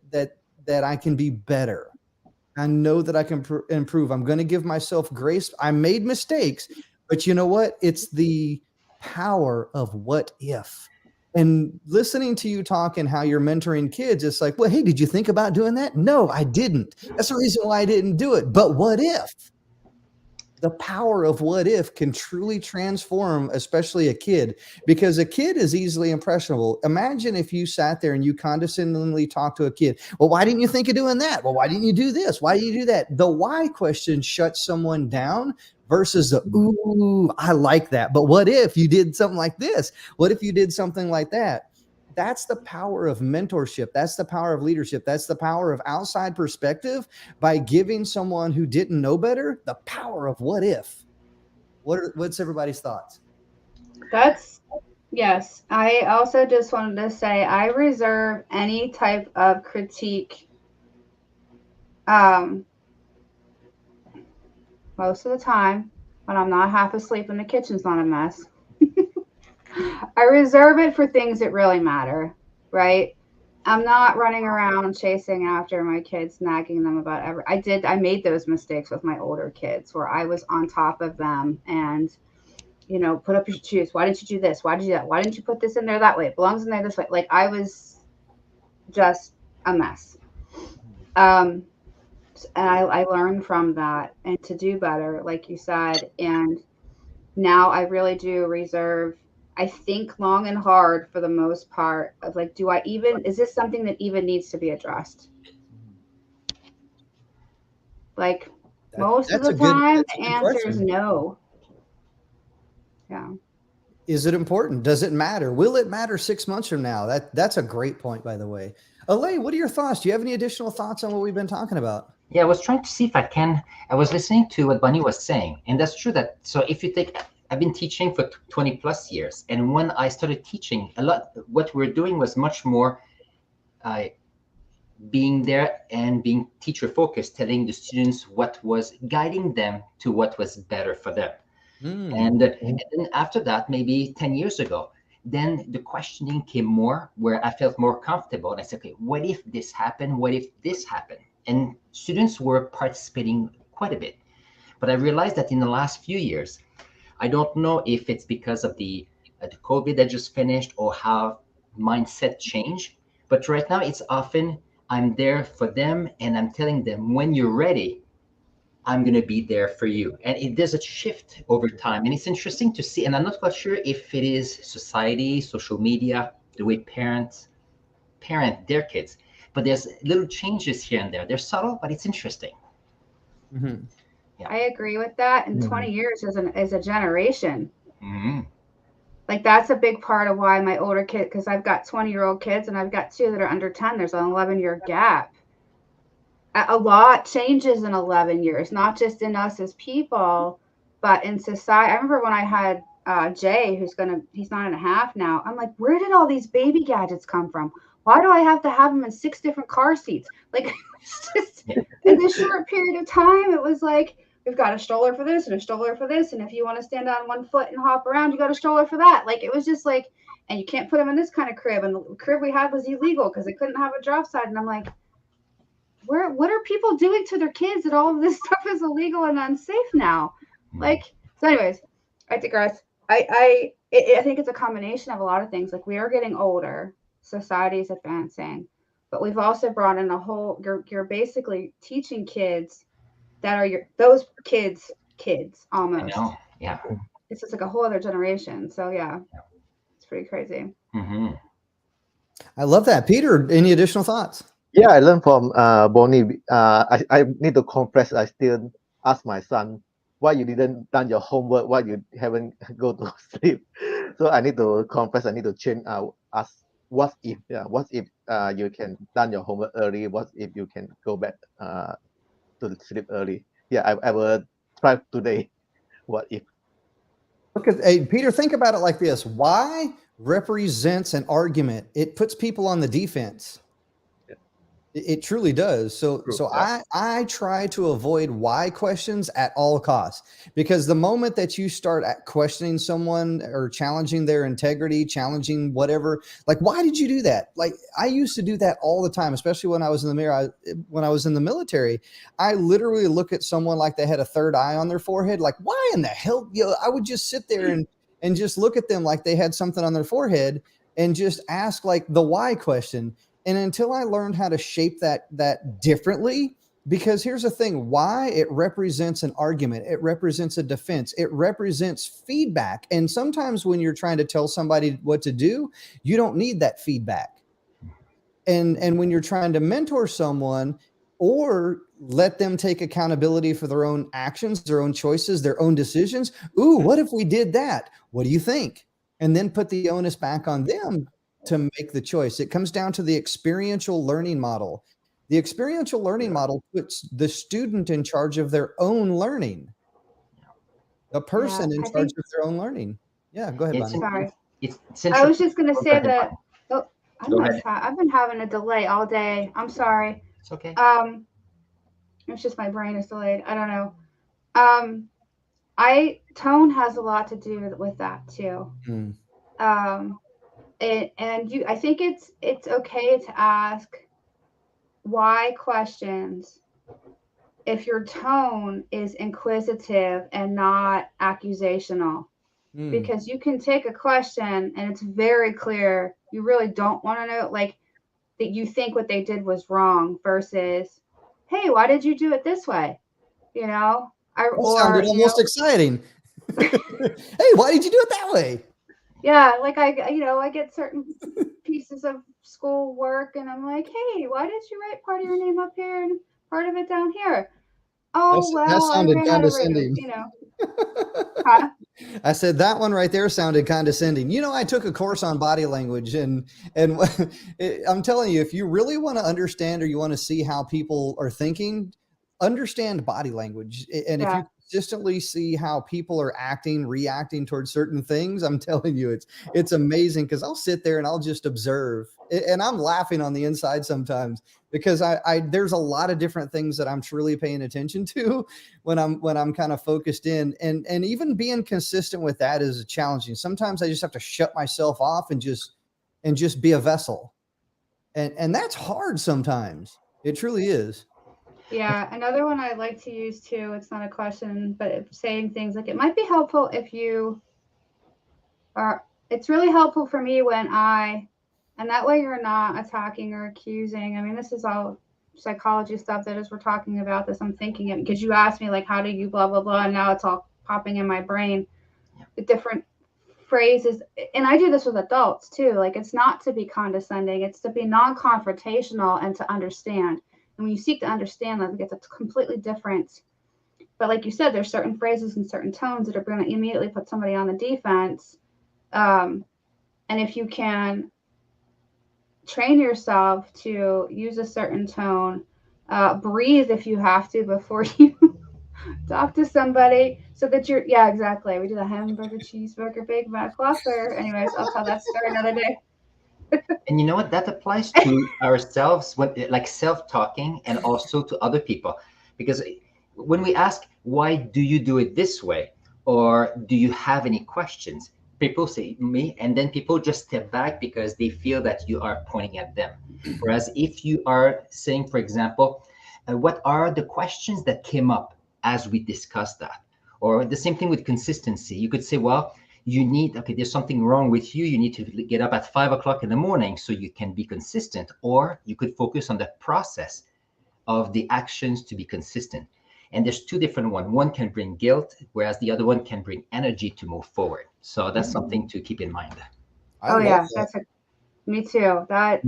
I can be better. I know that I can improve. I'm going to give myself grace. I made mistakes, but you know what? It's the power of what if. And listening to you talk and how you're mentoring kids, it's like, well, hey, did you think about doing that? No, I didn't. That's the reason why I didn't do it. But what if? The power of what if can truly transform, especially a kid, because a kid is easily impressionable. Imagine if you sat there and you condescendingly talked to a kid. Well, why didn't you think of doing that? Well, why didn't you do this? Why did you do that? The why question shuts someone down versus the, ooh, I like that. But what if you did something like this? What if you did something like that? That's the power of mentorship. That's the power of leadership. That's the power of outside perspective, by giving someone who didn't know better the power of what if. What's everybody's thoughts? Yes. I also just wanted to say I reserve any type of critique Um, most of the time, when I'm not half asleep and the kitchen's not a mess, I reserve it for things that really matter, right? I'm not running around chasing after my kids, nagging them about I made those mistakes with my older kids where I was on top of them and, put up your shoes. Why didn't you do this? Why did you do that? Why didn't you put this in there that way? It belongs in there this way. Like I was just a mess. And I learned from that and to do better, like you said. And now I really do reserve, I think long and hard for the most part of like, is this something that even needs to be addressed? Like most of the time, the answer is no. Yeah. Is it important? Does it matter? Will it matter 6 months from now? That's a great point, by the way. Elaine, what are your thoughts? Do you have any additional thoughts on what we've been talking about? Yeah, I was trying to see if I was listening to what Bonnie was saying, and that's true that, so if you take, I've been teaching for 20 plus years, and when I started teaching, what we're doing was much more being there and being teacher focused, telling the students what was guiding them to what was better for them. And then after that, maybe 10 years ago, then the questioning came more where I felt more comfortable. And I said, okay, what if this happened? What if this happened? And students were participating quite a bit. But I realized that in the last few years, I don't know if it's because of the COVID that just finished or how mindset changed. But right now, it's often I'm there for them and I'm telling them, when you're ready, I'm going to be there for you. And there's a shift over time. And it's interesting to see. And I'm not quite sure if it is society, social media, the way parents parent their kids. But there's little changes here and there. They're subtle, but it's interesting. Mm-hmm. Yeah. I agree with that. And 20 years is a generation. Mm-hmm. Like that's a big part of why my older kid, because I've got 20-year-old kids and I've got 2 that are under 10. There's an 11-year gap. A lot changes in 11 years, not just in us as people, but in society. I remember when I had Jay, he's 9.5 now. I'm like, where did all these baby gadgets come from? Why do I have to have them in 6 different car seats? Like, it's just in this short period of time, it was like, we've got a stroller for this and a stroller for this. And if you want to stand on one foot and hop around, you got a stroller for that. Like, it was just like, and you can't put them in this kind of crib. And the crib we had was illegal because it couldn't have a drop side. And I'm like, what are people doing to their kids that all of this stuff is illegal and unsafe now? Like, so anyways, I digress. I think it's a combination of a lot of things. Like, we are getting older, society is advancing, but we've also brought in a whole, you're basically teaching kids that are those kids almost. I know. Yeah. It's just like a whole other generation. So yeah. It's pretty crazy. Mm-hmm. I love that. Peter, any additional thoughts? Yeah, I learned from Bonnie. I need to confess. I still ask my son, why you didn't done your homework? Why you haven't go to sleep? So I need to confess. I need to change. Ask what if? Yeah, what if you can done your homework early? What if you can go back to sleep early? Yeah, I will try today. What if? Because hey, Peter, think about it like this: why represents an argument. It puts people on the defense. It truly does. So I try to avoid why questions at all costs, because the moment that you start questioning someone or challenging their integrity, challenging whatever, like, why did you do that? Like, I used to do that all the time, especially when I was in the mirror. When I was in the military, I literally look at someone like they had a third eye on their forehead. Like, why in the hell? I would just sit there and just look at them like they had something on their forehead and just ask like the why question. And until I learned how to shape that differently, because here's the thing, why it represents an argument, it represents a defense, it represents feedback. And sometimes when you're trying to tell somebody what to do, you don't need that feedback. And when you're trying to mentor someone or let them take accountability for their own actions, their own choices, their own decisions, ooh, what if we did that? What do you think? And then put the onus back on them to make the choice. It comes down to the experiential learning model. The experiential learning model puts the student in charge of their own learning. The person in charge of their own learning. Yeah, go ahead, Bonnie. Sorry. I was just going to say that I've been having a delay all day. I'm sorry. It's okay. It's just my brain is delayed. I don't know. Tone has a lot to do with that too. Mm. I think it's okay to ask why questions if your tone is inquisitive and not accusational. Mm. Because you can take a question and it's very clear you really don't want to know, like that you think what they did was wrong versus, hey, why did you do it this way? You know, That sounded almost exciting. Hey, why did you do it that way? Yeah, like I get certain pieces of school work and I'm like, hey, why did you write part of your name up here and part of it down here? Oh, That well, I sounded ran out of room, condescending. you know. Huh? I said that one right there sounded condescending. You know, I took a course on body language, and I'm telling you, if you really want to understand or you want to see how people are thinking, understand body language. And if Yeah. you consistently see how people are acting, reacting towards certain things, I'm telling you, it's amazing because I'll sit there and I'll just observe, and I'm laughing on the inside sometimes because I there's a lot of different things that I'm truly paying attention to when I'm kind of focused in, and even being consistent with that is challenging. Sometimes I just have to shut myself off and just be a vessel, and that's hard sometimes. It truly is. Yeah, another one I like to use too, it's not a question, but saying things like it might be helpful if you are, it's really helpful for me when and that way you're not attacking or accusing. I mean, this is all psychology stuff that as we're talking about this, I'm thinking it because you asked me like, how do you blah, blah, blah. And now it's all popping in my brain, the different phrases. And I do this with adults too. Like it's not to be condescending, it's to be non-confrontational and to understand. And when you seek to understand, I think it's a completely different. But like you said, there's certain phrases and certain tones that are going to immediately put somebody on the defense. And if you can train yourself to use a certain tone, breathe if you have to before you talk to somebody, so that you're, yeah, exactly. We do the hamburger, cheeseburger, Big Mac, Whopper. Anyways, I'll tell that story another day. And you know what? That applies to ourselves, when, like self-talking, and also to other people. Because when we ask, why do you do it this way? Or do you have any questions? People say me, and then people just step back because they feel that you are pointing at them. Whereas if you are saying, for example, what are the questions that came up as we discussed that? Or the same thing with consistency. You could say, well, you need, okay, there's something wrong with you. You need to get up at 5 o'clock in the morning so you can be consistent. Or you could focus on the process of the actions to be consistent. And there's two different ones. One can bring guilt, whereas the other one can bring energy to move forward. So that's something to keep in mind. Oh yeah, me too. That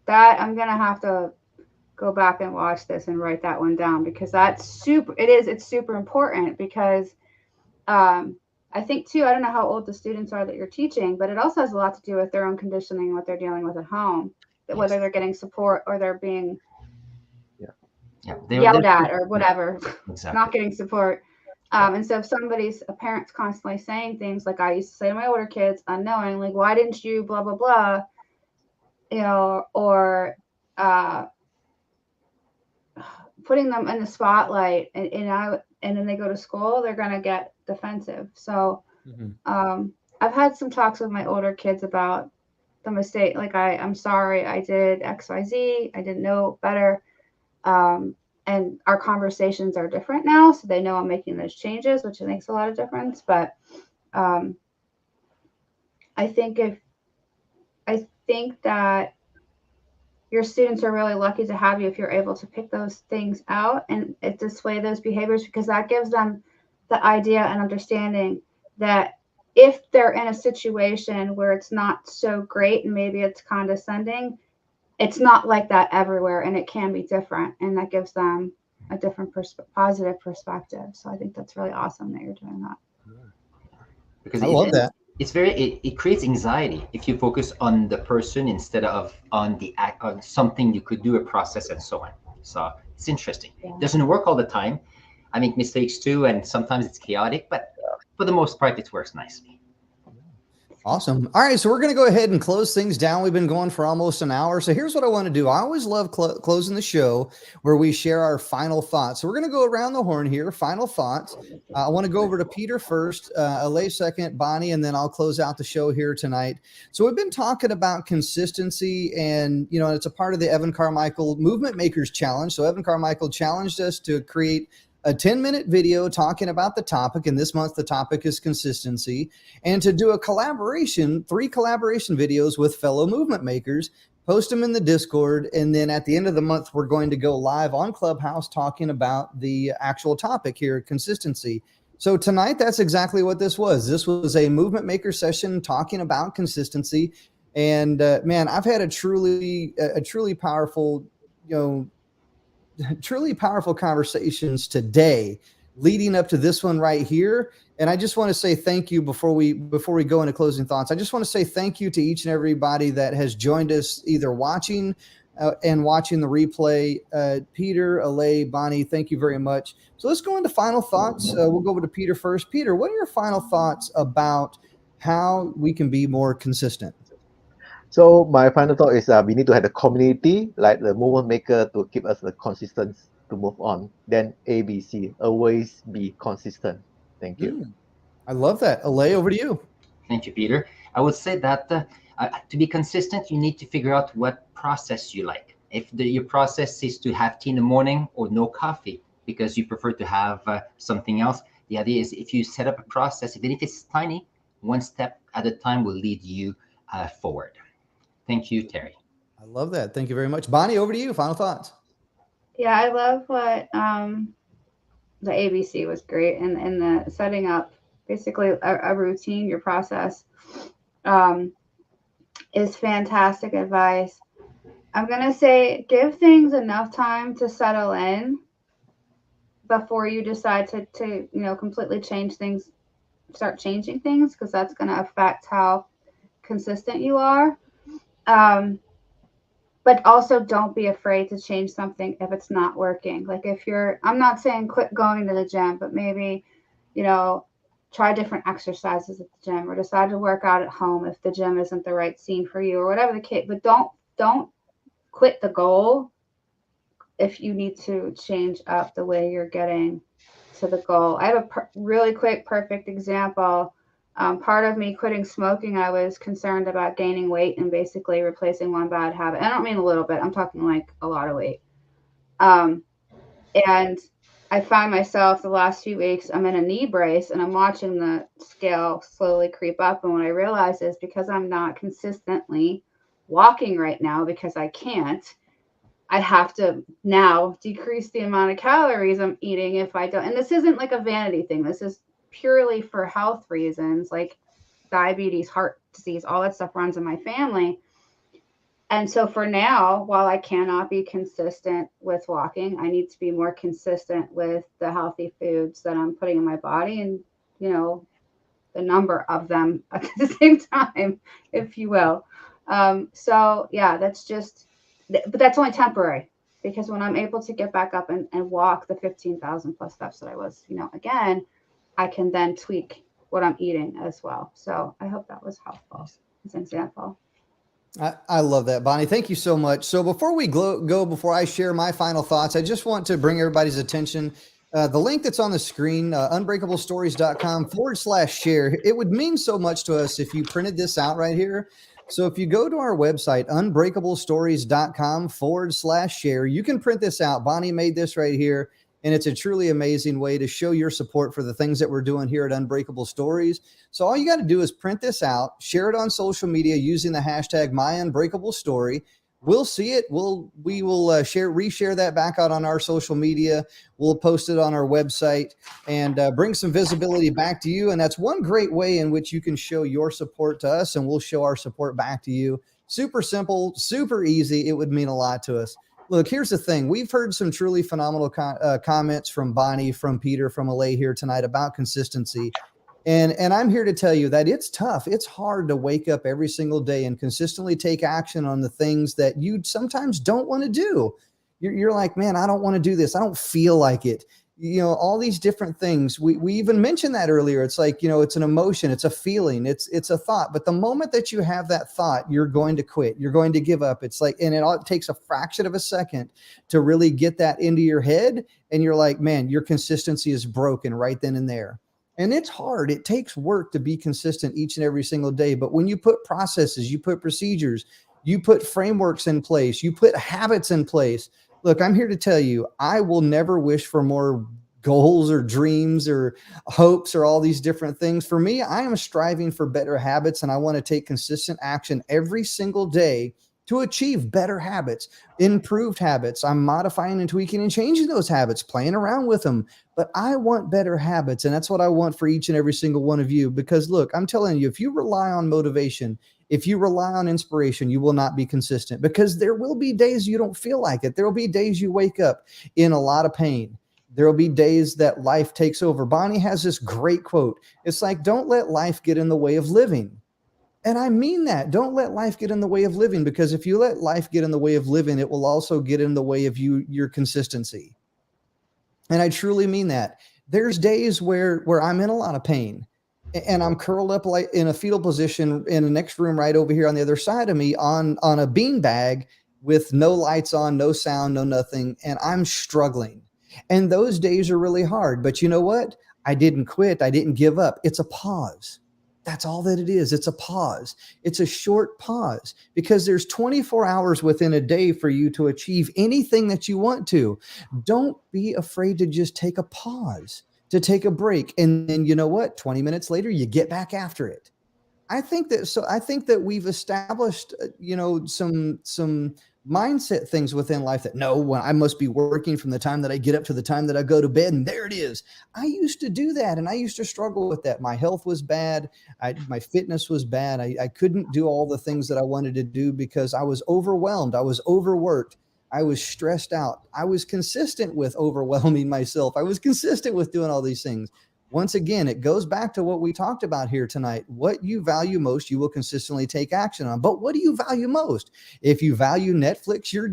I'm gonna have to go back and watch this and write that one down because it's super important because I think too, I don't know how old the students are that you're teaching, but it also has a lot to do with their own conditioning, what they're dealing with at home, whether they're getting support or they're being yelled at or whatever, not getting support. And so if a parent's constantly saying things like I used to say to my older kids, unknowing, like, why didn't you blah, blah, blah, you know, or putting them in the spotlight and then they go to school, they're going to get defensive. So I've had some talks with my older kids about the mistake. Like, I'm sorry, I did XYZ. I didn't know better. And our conversations are different now. So they know I'm making those changes, which makes a lot of difference. But I think that your students are really lucky to have you if you're able to pick those things out and display those behaviors, because that gives them the idea and understanding that if they're in a situation where it's not so great and maybe it's condescending, it's not like that everywhere and it can be different. And that gives them a different positive perspective. So I think that's really awesome that you're doing that. Because I love that. It's it creates anxiety if you focus on the person instead of on the act, on something you could do, a process, and so on. So it's interesting. It doesn't work all the time. I make mistakes too, and sometimes it's chaotic, but for the most part, it works nicely. Awesome. All right. So we're going to go ahead and close things down. We've been going for almost an hour. So here's what I want to do. I always love closing the show where we share our final thoughts. So we're going to go around the horn here. Final thoughts. I want to go over to Peter first, Alay second, Bonnie, and then I'll close out the show here tonight. So we've been talking about consistency, and, you know, it's a part of the Evan Carmichael Movement Makers Challenge. So Evan Carmichael challenged us to create a 10-minute video talking about the topic. And this month, the topic is consistency, and to do a collaboration, 3 collaboration videos with fellow movement makers, post them in the Discord. And then at the end of the month, we're going to go live on Clubhouse talking about the actual topic here, consistency. So tonight, that's exactly what this was. This was a movement maker session talking about consistency. And man, I've had a truly powerful, truly powerful conversations today leading up to this one right here. And I just want to say thank you before we go into closing thoughts. I just want to say thank you to each and everybody that has joined us, either watching and watching the replay. Peter, Alay, Bonnie, thank you very much. So let's go into final thoughts. We'll go over to Peter first. Peter, what are your final thoughts about how we can be more consistent? So my final thought is we need to have a community like the movement maker to keep us the consistent to move on. Then ABC, always be consistent. Thank you. I love that. Alay, over to you. Thank you, Peter. I would say that to be consistent, you need to figure out what process you like. If your process is to have tea in the morning or no coffee because you prefer to have something else, the idea is if you set up a process, even if it's tiny, one step at a time will lead you forward. Thank you, Terry. I love that. Thank you very much. Bonnie, over to you. Final thoughts. Yeah, I love what the ABC was great, and the setting up basically a routine, your process is fantastic advice. I'm going to say give things enough time to settle in before you decide to completely change things, start changing things, because that's going to affect how consistent you are. But also don't be afraid to change something if it's not working. Like I'm not saying quit going to the gym, but maybe, try different exercises at the gym, or decide to work out at home if the gym isn't the right scene for you, or whatever the case. But don't quit the goal if you need to change up the way you're getting to the goal. I have a really quick, perfect example. Part of me quitting smoking, I was concerned about gaining weight and basically replacing one bad habit. I don't mean a little bit. I'm talking like a lot of weight. And I find myself the last few weeks, I'm in a knee brace and I'm watching the scale slowly creep up. And what I realize is because I'm not consistently walking right now, because I can't, I have to now decrease the amount of calories I'm eating if I don't. And this isn't like a vanity thing. This is purely for health reasons, like diabetes, heart disease, all that stuff runs in my family. And so for now, while I cannot be consistent with walking, I need to be more consistent with the healthy foods that I'm putting in my body, and, the number of them at the same time, if you will. So yeah, but that's only temporary, because when I'm able to get back up and walk the 15,000 plus steps that I was, again, I can then tweak what I'm eating as well. So I hope that was helpful as an example. I love that, Bonnie. Thank you so much. So before we go, before I share my final thoughts, I just want to bring everybody's attention. The link that's on the screen, unbreakablestories.com/share. It would mean so much to us if you printed this out right here. So if you go to our website, unbreakablestories.com/share, you can print this out. Bonnie made this right here. And it's a truly amazing way to show your support for the things that we're doing here at Unbreakable Stories. So all you got to do is print this out, share it on social media using the hashtag #MyUnbreakableStory. We'll see it. We will reshare that back out on our social media. We'll post it on our website and bring some visibility back to you. And that's one great way in which you can show your support to us, and we'll show our support back to you. Super simple, super easy. It would mean a lot to us. Look, here's the thing. We've heard some truly phenomenal comments from Bonnie, from Peter, from Alay here tonight about consistency. And I'm here to tell you that it's tough. It's hard to wake up every single day and consistently take action on the things that you sometimes don't want to do. You're like, man, I don't want to do this. I don't feel like it. all these different things. We even mentioned that earlier. It's like, it's an emotion, it's a feeling, it's a thought. But the moment that you have that thought, you're going to quit, you're going to give up. It's like, and it takes a fraction of a second to really get that into your head. And you're like, man, your consistency is broken right then and there. And it's hard. It takes work to be consistent each and every single day. But when you put processes, you put procedures, you put frameworks in place, you put habits in place. Look, I'm here to tell you, I will never wish for more goals or dreams or hopes or all these different things. For me, I am striving for better habits, and I want to take consistent action every single day to achieve better habits, improved habits. I'm modifying and tweaking and changing those habits, playing around with them. But I want better habits, and that's what I want for each and every single one of you. Because look, I'm telling you, if you rely on motivation, if you rely on inspiration, you will not be consistent, because there will be days you don't feel like it. There will be days you wake up in a lot of pain. There will be days that life takes over. Bonnie has this great quote. It's like, don't let life get in the way of living. And I mean that. Don't let life get in the way of living, because if you let life get in the way of living, it will also get in the way of your consistency. And I truly mean that. There's days where I'm in a lot of pain, and I'm curled up like in a fetal position in the next room right over here on the other side of me on a bean bag with no lights on, no sound, no nothing. And I'm struggling. And those days are really hard. But you know what? I didn't quit. I didn't give up. It's a pause. That's all that it is. It's a pause. It's a short pause, because there's 24 hours within a day for you to achieve anything that you want to. Don't be afraid to just take a pause, to take a break. And then, you know what? 20 minutes later, you get back after it. I think that we've established, some mindset things within life that, no, well, I must be working from the time that I get up to the time that I go to bed. And there it is. I used to do that, and I used to struggle with that. My health was bad. My fitness was bad. I couldn't do all the things that I wanted to do because I was overwhelmed. I was overworked. I was stressed out. I was consistent with overwhelming myself. I was consistent with doing all these things. Once again, it goes back to what we talked about here tonight. What you value most, you will consistently take action on. But what do you value most? If you value Netflix, you're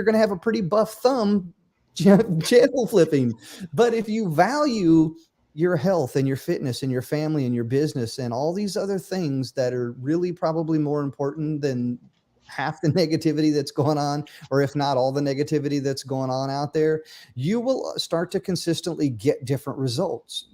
going to have a pretty buff thumb channel flipping. But if you value your health and your fitness and your family and your business and all these other things that are really probably more important than half the negativity that's going on, or if not all the negativity that's going on out there, you will start to consistently get different results.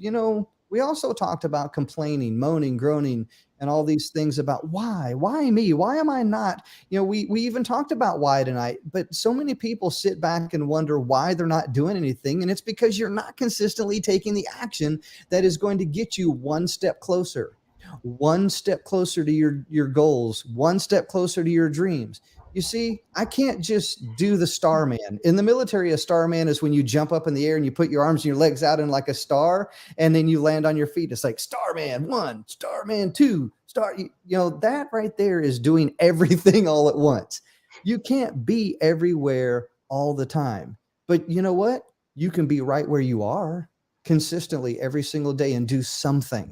We also talked about complaining, moaning, groaning, and all these things about why me? Why am I not? We even talked about why tonight, but so many people sit back and wonder why they're not doing anything. And it's because you're not consistently taking the action that is going to get you one step closer to your goals, one step closer to your dreams. You see, I can't just do the starman. In the military, a starman is when you jump up in the air and you put your arms and your legs out in like a star, and then you land on your feet. It's like starman 1, starman 2, that right there is doing everything all at once. You can't be everywhere all the time. But you know what? You can be right where you are consistently every single day and do something.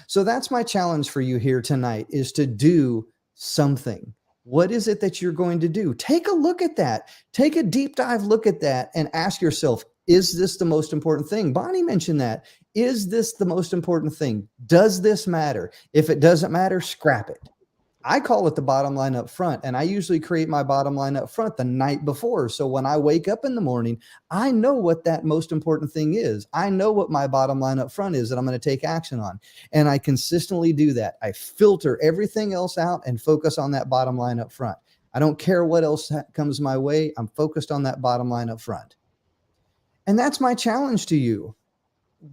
So that's my challenge for you here tonight, is to do something. What is it that you're going to do? Take a look at that. Take a deep dive look at that and ask yourself, is this the most important thing? Bonnie mentioned that. Is this the most important thing? Does this matter? If it doesn't matter, scrap it. I call it the bottom line up front, and I usually create my bottom line up front the night before. So when I wake up in the morning, I know what that most important thing is. I know what my bottom line up front is that I'm going to take action on. And I consistently do that. I filter everything else out and focus on that bottom line up front. I don't care what else comes my way. I'm focused on that bottom line up front. And that's my challenge to you.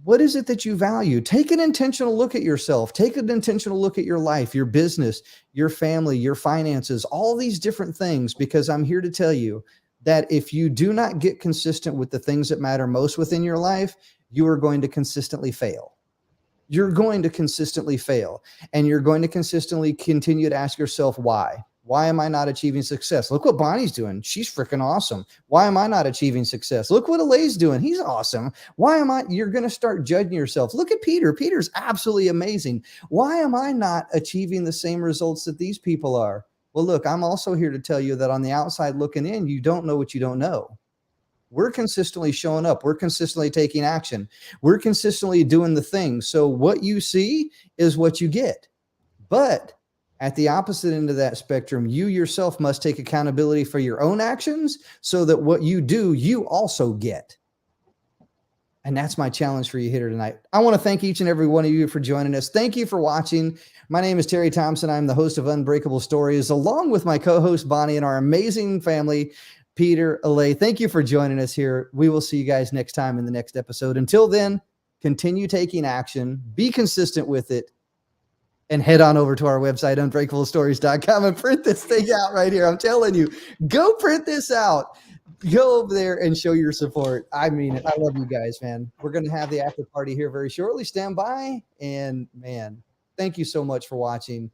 What is it that you value? Take an intentional look at yourself. Take an intentional look at your life, your business, your family, your finances, all these different things, because I'm here to tell you that if you do not get consistent with the things that matter most within your life, you are going to consistently fail. You're going to consistently fail, and you're going to consistently continue to ask yourself, why? Why am I not achieving success? Look what Bonnie's doing. She's freaking awesome. Why am I not achieving success? Look what Alay's doing. He's awesome. Why am I? You're going to start judging yourself. Look at Peter. Peter's absolutely amazing. Why am I not achieving the same results that these people are? Well, look, I'm also here to tell you that on the outside looking in, you don't know what you don't know. We're consistently showing up. We're consistently taking action. We're consistently doing the things. So what you see is what you get. But at the opposite end of that spectrum, you yourself must take accountability for your own actions so that what you do, you also get. And that's my challenge for you here tonight. I want to thank each and every one of you for joining us. Thank you for watching. My name is Terry Thompson. I'm the host of Unbreakable Stories, along with my co-host Bonnie and our amazing family, Peter Alay. Thank you for joining us here. We will see you guys next time in the next episode. Until then, continue taking action, be consistent with it, and head on over to our website, unbreakablestories.com, and print this thing out right here. I'm telling you, go print this out. Go over there and show your support. I mean it. I love you guys, man. We're going to have the after party here very shortly. Stand by. And man, thank you so much for watching.